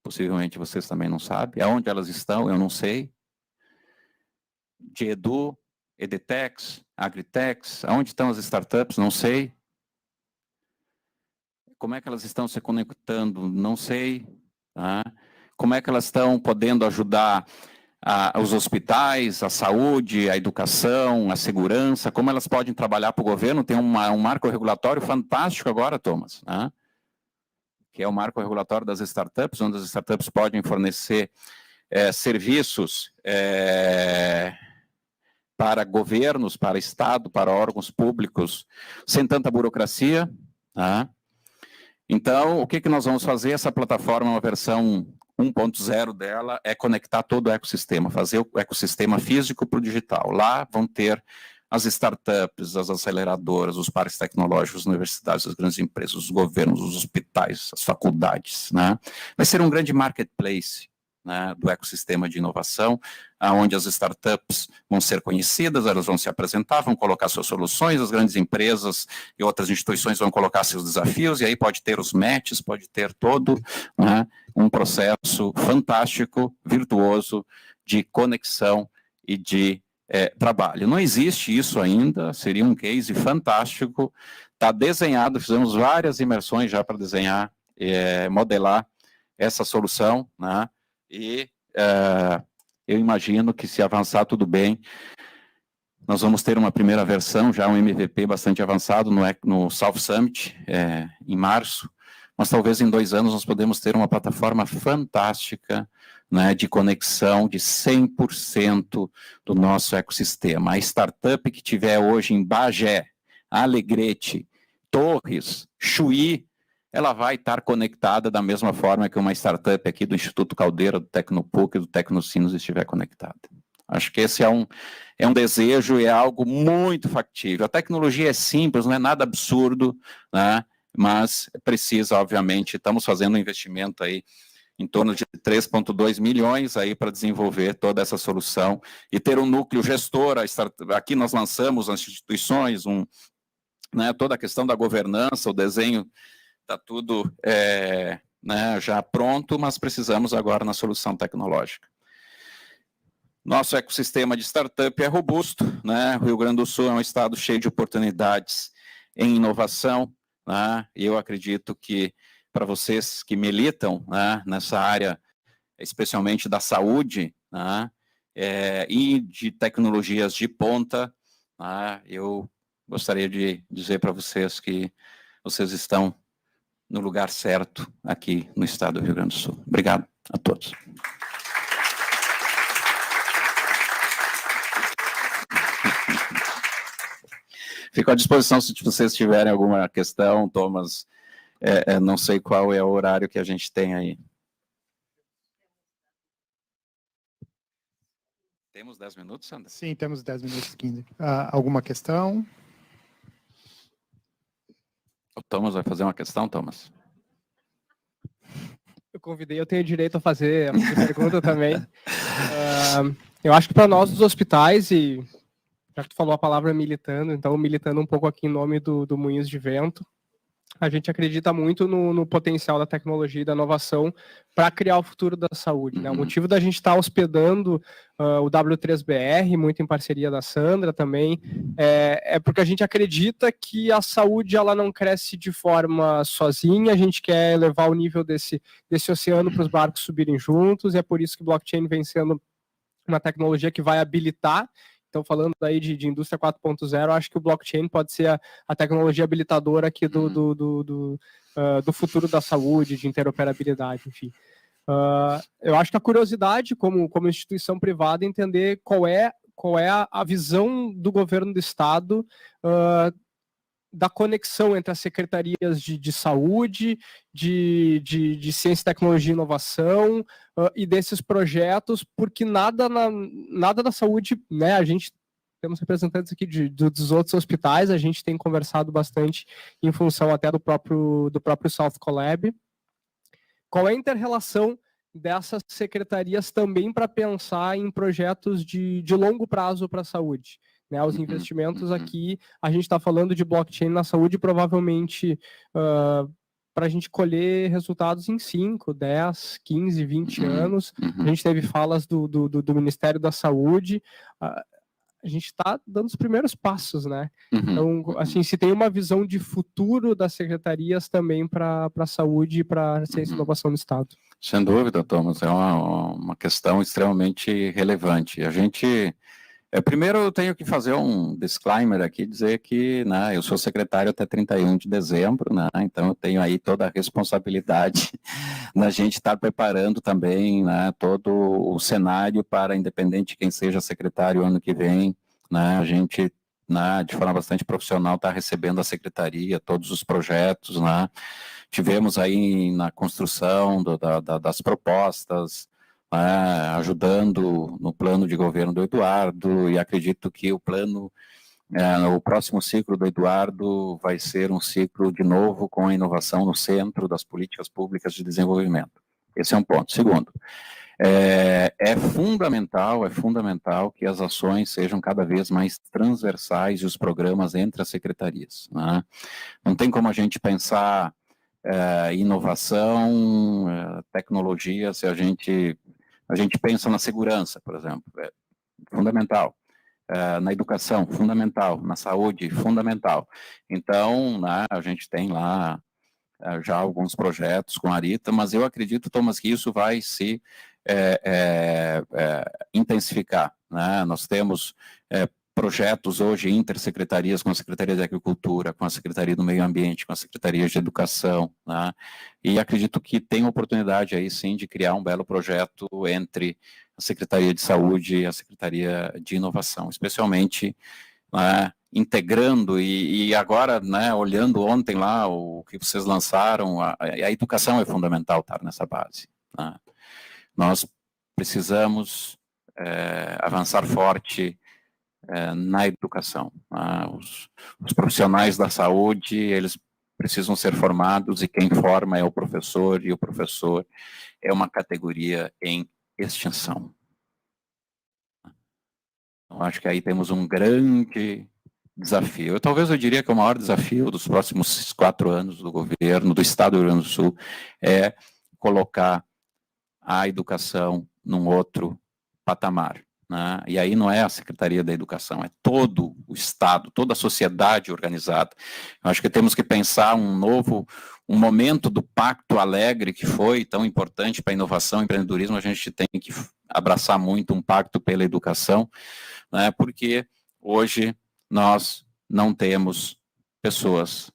A: Possivelmente vocês também não sabem. Aonde elas estão, eu não sei. De Edu, Edtex, Agritex, aonde estão as startups, não sei. Como é que elas estão se conectando? Não sei. Como é que elas estão podendo ajudar os hospitais, a saúde, a educação, a segurança? Como elas podem trabalhar para o governo? Tem um marco regulatório fantástico agora, Thomas, que é o marco regulatório das startups, onde as startups podem fornecer serviços para governos, para Estado, para órgãos públicos, sem tanta burocracia. Então, o que nós vamos fazer? Essa plataforma, uma versão 1.0 dela, é conectar todo o ecossistema, fazer o ecossistema físico para o digital. Lá vão ter as startups, as aceleradoras, os parques tecnológicos, as universidades, as grandes empresas, os governos, os hospitais, as faculdades. Vai ser um grande marketplace do ecossistema de inovação, onde as startups vão ser conhecidas, elas vão se apresentar, vão colocar suas soluções, as grandes empresas e outras instituições vão colocar seus desafios, e aí pode ter os matches, pode ter todo um processo fantástico, virtuoso, de conexão e de trabalho. Não existe isso ainda, seria um case fantástico, está desenhado, fizemos várias imersões já para desenhar, modelar essa solução, e eu imagino que se avançar tudo bem, nós vamos ter uma primeira versão, já um MVP bastante avançado no South Summit, em março, mas talvez em 2 anos nós podemos ter uma plataforma fantástica, de conexão de 100% do nosso ecossistema. A startup que tiver hoje em Bagé, Alegrete, Torres, Chuí, ela vai estar conectada da mesma forma que uma startup aqui do Instituto Caldeira, do Tecnopuc e do Tecnocinos estiver conectada. Acho que esse é um desejo e é algo muito factível. A tecnologia é simples, não é nada absurdo, mas precisa, obviamente, estamos fazendo um investimento aí em torno de 3,2 milhões aí para desenvolver toda essa solução e ter um núcleo gestor. Aqui nós lançamos as instituições, toda a questão da governança, o desenho, está tudo já pronto, mas precisamos agora na solução tecnológica. Nosso ecossistema de startup é robusto, O Rio Grande do Sul é um estado cheio de oportunidades em inovação, e eu acredito que para vocês que militam nessa área, especialmente da saúde, e de tecnologias de ponta, eu gostaria de dizer para vocês que vocês estão no lugar certo aqui no estado do Rio Grande do Sul. Obrigado a todos. Fico à disposição se vocês tiverem alguma questão, Thomas. Não sei qual é o horário que a gente tem aí. Temos 10 minutos, Sandra?
B: Sim, temos 10 minutos, 15. Alguma questão?
A: O Thomas vai fazer uma questão, Thomas?
C: Eu convidei, eu tenho direito a fazer pergunta também. Eu acho que para nós dos hospitais, e já que tu falou a palavra militando, então militando um pouco aqui em nome do Moinhos de Vento, a gente acredita muito no potencial da tecnologia e da inovação para criar o futuro da saúde. O motivo da gente estar hospedando o W3BR, muito em parceria da Sandra também, é porque a gente acredita que a saúde ela não cresce de forma sozinha, a gente quer elevar o nível desse oceano para os barcos subirem juntos, e é por isso que blockchain vem sendo uma tecnologia que vai habilitar. Então, falando aí de indústria 4.0, acho que o blockchain pode ser a tecnologia habilitadora aqui do futuro da saúde, de interoperabilidade, enfim. Eu acho que a curiosidade, como instituição privada, é entender qual é a visão do governo do Estado da conexão entre as secretarias de saúde, de ciência, tecnologia e inovação e desses projetos, porque nada da saúde, né? A gente temos representantes aqui dos outros hospitais, a gente tem conversado bastante em função até do próprio South Collab. Qual é a inter-relação dessas secretarias também para pensar em projetos de longo prazo para a saúde? Né, os investimentos aqui, a gente está falando de blockchain na saúde, provavelmente para a gente colher resultados em 5, 10, 15, 20 anos. A gente teve falas do Ministério da Saúde, a gente está dando os primeiros passos, né? Então, assim, se tem uma visão de futuro das secretarias também para a saúde e para a ciência e inovação no Estado.
A: Sem dúvida, Thomas, é uma questão extremamente relevante. A gente... primeiro, eu tenho que fazer um disclaimer aqui, dizer que, né, eu sou secretário até 31 de dezembro, né, então eu tenho aí toda a responsabilidade da gente estar preparando também, né, todo o cenário para, independente de quem seja secretário ano que vem, né, a gente, né, de forma bastante profissional, está recebendo a secretaria, todos os projetos, né, tivemos aí na construção das propostas, ajudando no plano de governo do Eduardo, e acredito que o próximo ciclo do Eduardo vai ser um ciclo, de novo, com a inovação no centro das políticas públicas de desenvolvimento. Esse é um ponto. Segundo, é fundamental que as ações sejam cada vez mais transversais e os programas entre as secretarias, né? Não tem como a gente pensar inovação, tecnologia, se a gente pensa na segurança, por exemplo, é fundamental. Na educação, fundamental. Na saúde, fundamental. Então, né, a gente tem lá já alguns projetos com a Arita, mas eu acredito, Thomas, que isso vai se intensificar, né? Nós temos projetos hoje, intersecretarias, com a Secretaria de Agricultura, com a Secretaria do Meio Ambiente, com a Secretaria de Educação, né? E acredito que tem oportunidade aí sim de criar um belo projeto entre a Secretaria de Saúde e a Secretaria de Inovação, especialmente, né, integrando e agora, né, olhando ontem lá o que vocês lançaram, a educação é fundamental estar nessa base, né? Nós precisamos avançar forte na educação. Os profissionais da saúde, eles precisam ser formados, e quem forma é o professor, e o professor é uma categoria em extinção. Então, acho que aí temos um grande desafio. Talvez eu diria que o maior desafio dos próximos 4 anos do governo, do Estado do Rio Grande do Sul, é colocar a educação num outro patamar, né? E aí não é a Secretaria da Educação, é todo o Estado, toda a sociedade organizada. Eu acho que temos que pensar um momento do Pacto Alegre, que foi tão importante para a inovação e empreendedorismo. A gente tem que abraçar muito um pacto pela educação, né? Porque hoje nós não temos pessoas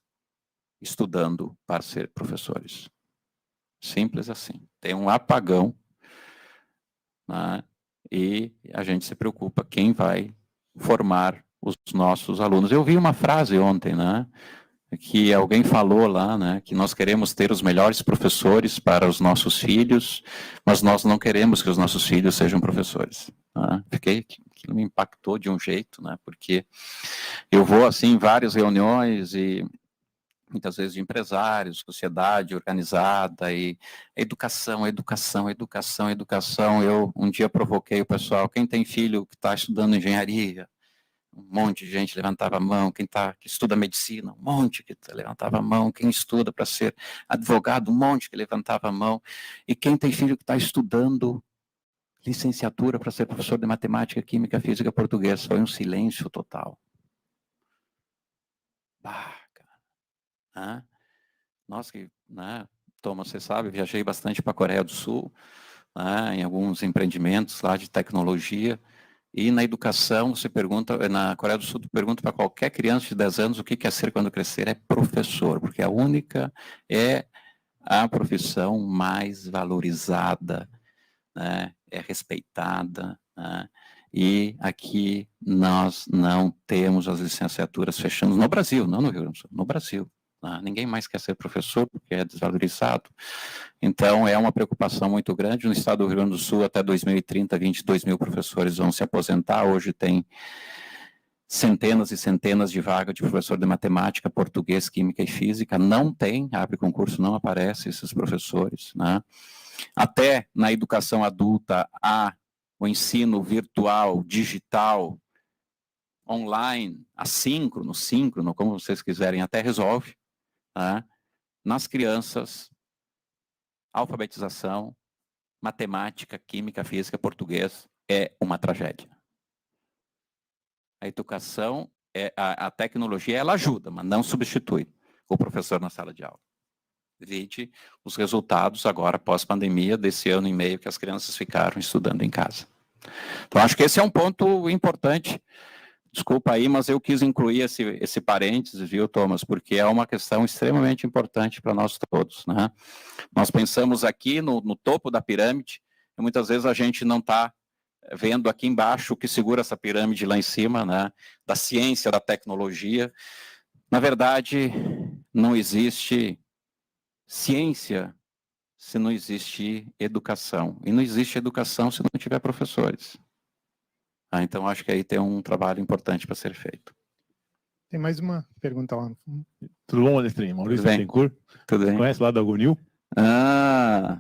A: estudando para ser professores. Simples assim. Tem um apagão, né? E a gente se preocupa quem vai formar os nossos alunos. Eu vi uma frase ontem, né, que alguém falou lá, né, que nós queremos ter os melhores professores para os nossos filhos, mas nós não queremos que os nossos filhos sejam professores, né? Aquilo me impactou de um jeito, né, porque eu vou assim em várias reuniões e muitas vezes de empresários, sociedade organizada, e educação. Eu um dia provoquei o pessoal: quem tem filho que está estudando engenharia? Um monte de gente levantava a mão. Que estuda medicina? Um monte que levantava a mão. Quem estuda para ser advogado? Um monte que levantava a mão. E quem tem filho que está estudando licenciatura para ser professor de matemática, química, física, português? Foi um silêncio total. Nossa, né, Thomas, você sabe, viajei bastante para a Coreia do Sul, né, em alguns empreendimentos lá de tecnologia. E na educação, você pergunta, na Coreia do Sul, tu pergunta para qualquer criança de 10 anos o que quer ser quando crescer, é professor, porque é a profissão mais valorizada, né, é respeitada, né, e aqui nós não temos as licenciaturas fechando no Brasil, não no Rio Grande do Sul, no Brasil. Né, ninguém mais quer ser professor porque é desvalorizado. Então, é uma preocupação muito grande. No estado do Rio Grande do Sul, até 2030, 22 mil professores vão se aposentar. Hoje tem centenas e centenas de vagas de professor de matemática, português, química e física. Não tem, abre concurso, não aparece esses professores, né? Até na educação adulta, há o ensino virtual, digital, online, assíncrono, síncrono, como vocês quiserem, até resolve, né? Nas crianças, alfabetização, matemática, química, física, português, é uma tragédia. A educação, a tecnologia, ela ajuda, mas não substitui o professor na sala de aula. Vide os resultados agora, pós-pandemia, desse ano e meio que as crianças ficaram estudando em casa. Então, acho que esse é um ponto importante. Desculpa aí, mas eu quis incluir esse parênteses, viu, Thomas, porque é uma questão extremamente importante para nós todos, né? Nós pensamos aqui no topo da pirâmide, e muitas vezes a gente não está vendo aqui embaixo o que segura essa pirâmide lá em cima, né? Da ciência, da tecnologia. Na verdade, não existe ciência se não existir educação. E não existe educação se não tiver professores. Então, acho que aí tem um trabalho importante para ser feito.
B: Tem mais uma pergunta lá no fundo.
D: Tudo bom, Alestrinho? Maurício Bittencourt.
A: Tudo bem.
D: Conhece lá da Agonil?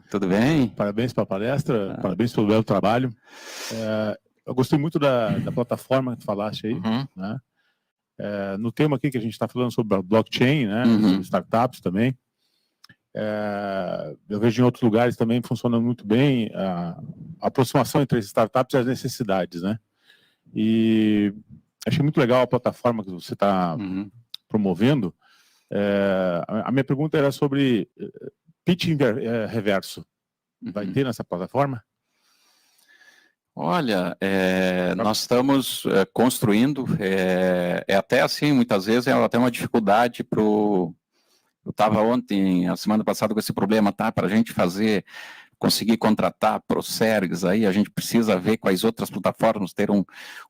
A: Tudo bem?
D: Parabéns pela palestra, parabéns pelo belo trabalho. Eu gostei muito da plataforma que tu falaste aí, né? No tema aqui que a gente está falando sobre a blockchain, né? Sobre startups também. Eu vejo em outros lugares também funcionando muito bem a aproximação entre as startups e as necessidades, né? E achei muito legal a plataforma que você está promovendo. A minha pergunta era sobre pitching reverso. Vai ter nessa plataforma?
A: Olha, nós estamos construindo, até assim, muitas vezes é até uma dificuldade para o... Eu estava ontem, a semana passada, com esse problema, tá? Para a gente conseguir contratar Procergs, aí a gente precisa ver quais outras plataformas, ter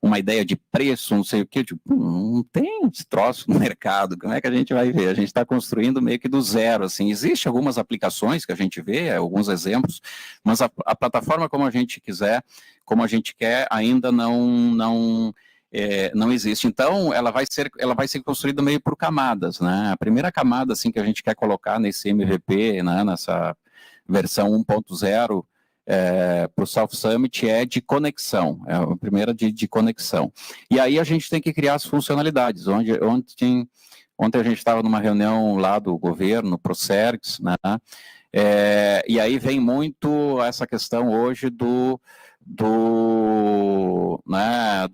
A: uma ideia de preço, não sei o quê. Tipo, não tem esse troço no mercado, como é que a gente vai ver? A gente está construindo meio que do zero, assim. Existem algumas aplicações que a gente vê, alguns exemplos, mas a plataforma como a gente quiser, como a gente quer, ainda não existe. Então, ela vai ser construída meio por camadas, né? A primeira camada, assim, que a gente quer colocar nesse MVP, né, nessa versão 1.0 para o South Summit é de conexão, é a primeira de conexão. E aí a gente tem que criar as funcionalidades. Ontem a gente estava numa reunião lá do governo, Procergs, né? E aí vem muito essa questão hoje do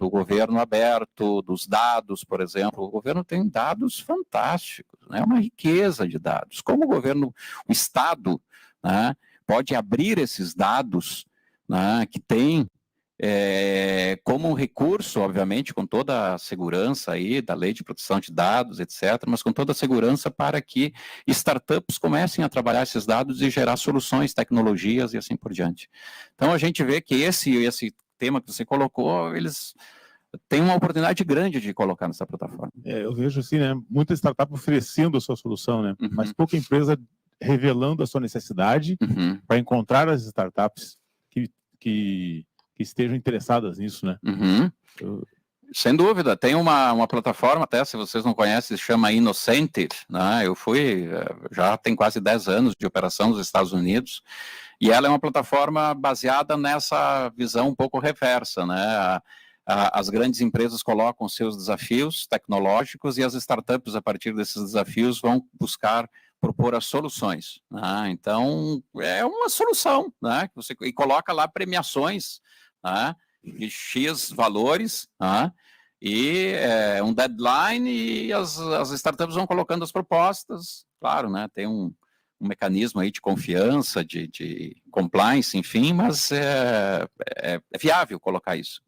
A: governo aberto, dos dados, por exemplo. O governo tem dados fantásticos, né? Uma riqueza de dados. Como o Estado, né, pode abrir esses dados, né, que tem como um recurso, obviamente, com toda a segurança aí da lei de proteção de dados, etc., mas com toda a segurança para que startups comecem a trabalhar esses dados e gerar soluções, tecnologias e assim por diante. Então, a gente vê que esse tema que você colocou, eles têm uma oportunidade grande de colocar nessa plataforma.
D: Eu vejo assim, né, muita startup oferecendo a sua solução, né, mas pouca empresa revelando a sua necessidade para encontrar as startups que estejam interessadas nisso, né?
A: Sem dúvida, tem uma plataforma, até se vocês não conhecem, se chama Innocentive, né? Eu já tem quase 10 anos de operação nos Estados Unidos, e ela é uma plataforma baseada nessa visão um pouco reversa, né? As grandes empresas colocam seus desafios tecnológicos e as startups, a partir desses desafios, vão buscar propor as soluções, né? Então, é uma solução, né? E coloca lá premiações, né, de X valores, né, e um deadline, e as startups vão colocando as propostas, claro, né, tem um mecanismo aí de confiança, de compliance, enfim, mas é viável colocar isso.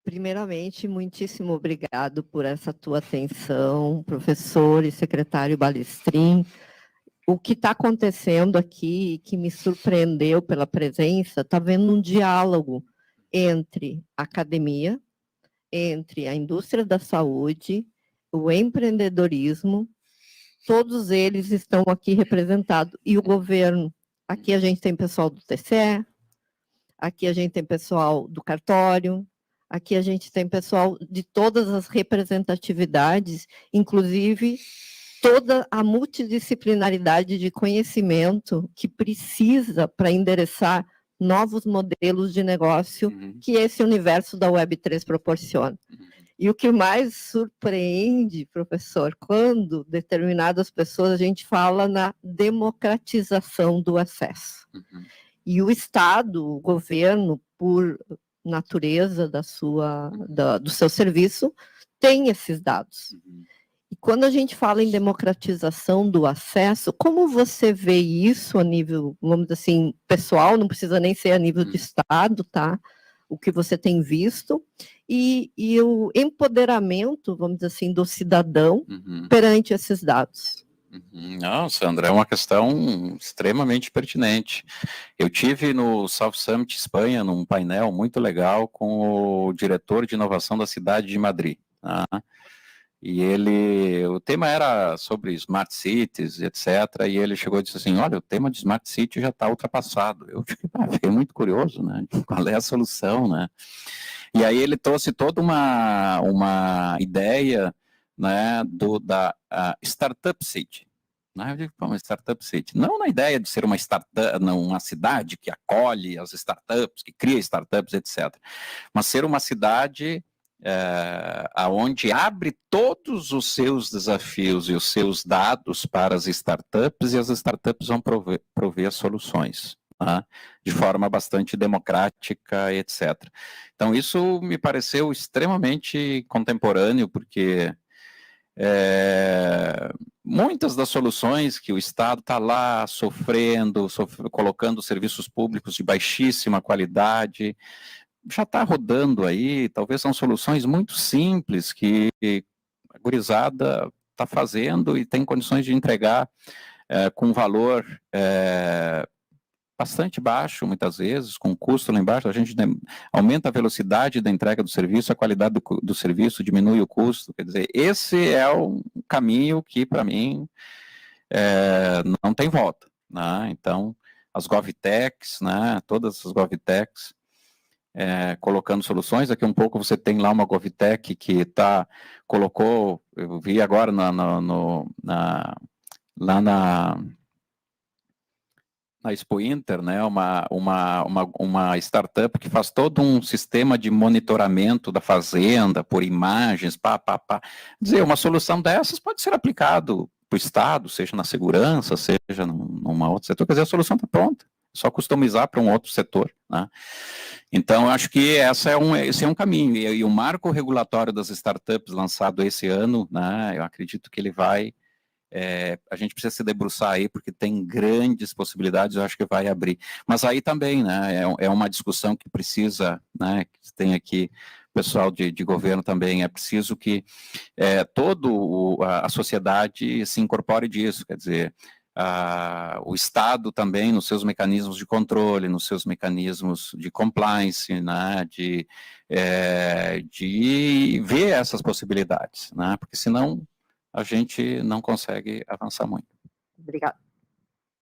E: Primeiramente, muitíssimo obrigado por essa tua atenção, professor e secretário Balestrin. O que está acontecendo aqui, que me surpreendeu pela presença, está havendo um diálogo entre a academia, entre a indústria da saúde, o empreendedorismo, todos eles estão aqui representados, e o governo. Aqui a gente tem pessoal do TCE, aqui a gente tem pessoal do cartório, aqui a gente tem pessoal de todas as representatividades, inclusive toda a multidisciplinaridade de conhecimento que precisa para endereçar novos modelos de negócio que esse universo da Web3 proporciona. E o que mais surpreende, professor, quando determinadas pessoas, a gente fala na democratização do acesso. E o Estado, o governo, por natureza do seu serviço, tem esses dados. E quando a gente fala em democratização do acesso, como você vê isso a nível, vamos dizer assim, pessoal, não precisa nem ser a nível de Estado, tá? O que você tem visto, e o empoderamento, vamos dizer assim, do cidadão perante esses dados.
A: Não, Sandra, é uma questão extremamente pertinente. Eu tive no South Summit Espanha, num painel muito legal com o diretor de inovação da cidade de Madrid, tá? E o tema era sobre Smart Cities, etc., e ele chegou e disse assim, olha, o tema de Smart City já está ultrapassado. Eu fiquei muito curioso, né, qual é a solução, né? E aí ele trouxe toda uma ideia, né, da Startup City. Eu digo, uma Startup City, não na ideia de ser uma startup, não, uma cidade que acolhe as startups, que cria startups, etc., mas ser uma cidade aonde abre todos os seus desafios e os seus dados para as startups, e as startups vão prover soluções, tá? De forma bastante democrática, etc. Então, isso me pareceu extremamente contemporâneo, porque muitas das soluções que o Estado está lá sofrendo, colocando serviços públicos de baixíssima qualidade, já está rodando aí, talvez são soluções muito simples que a gurizada está fazendo e tem condições de entregar com valor bastante baixo, muitas vezes, com custo lá embaixo. A gente aumenta a velocidade da entrega do serviço, a qualidade do serviço diminui o custo. Quer dizer, esse é um caminho que, para mim, não tem volta, né? Então, as GovTechs, né, todas as GovTechs, colocando soluções. Daqui um pouco você tem lá uma GovTech que colocou, eu vi agora lá na Expo Inter, né, uma startup que faz todo um sistema de monitoramento da fazenda por imagens, Quer dizer, uma solução dessas pode ser aplicado para o Estado, seja na segurança, seja numa outra setor. Quer dizer, a solução está pronta, é só customizar para um outro setor, né? Então, eu acho que esse é um caminho, e o marco regulatório das startups lançado esse ano, né, eu acredito que ele vai, a gente precisa se debruçar aí, porque tem grandes possibilidades, eu acho que vai abrir. Mas aí também, né, é uma discussão que precisa, né, que tem aqui pessoal de governo também, é preciso que toda a sociedade se incorpore disso, quer dizer, o Estado também, nos seus mecanismos de controle, nos seus mecanismos de compliance, né, de ver essas possibilidades, né, porque senão a gente não consegue avançar muito.
E: Obrigada.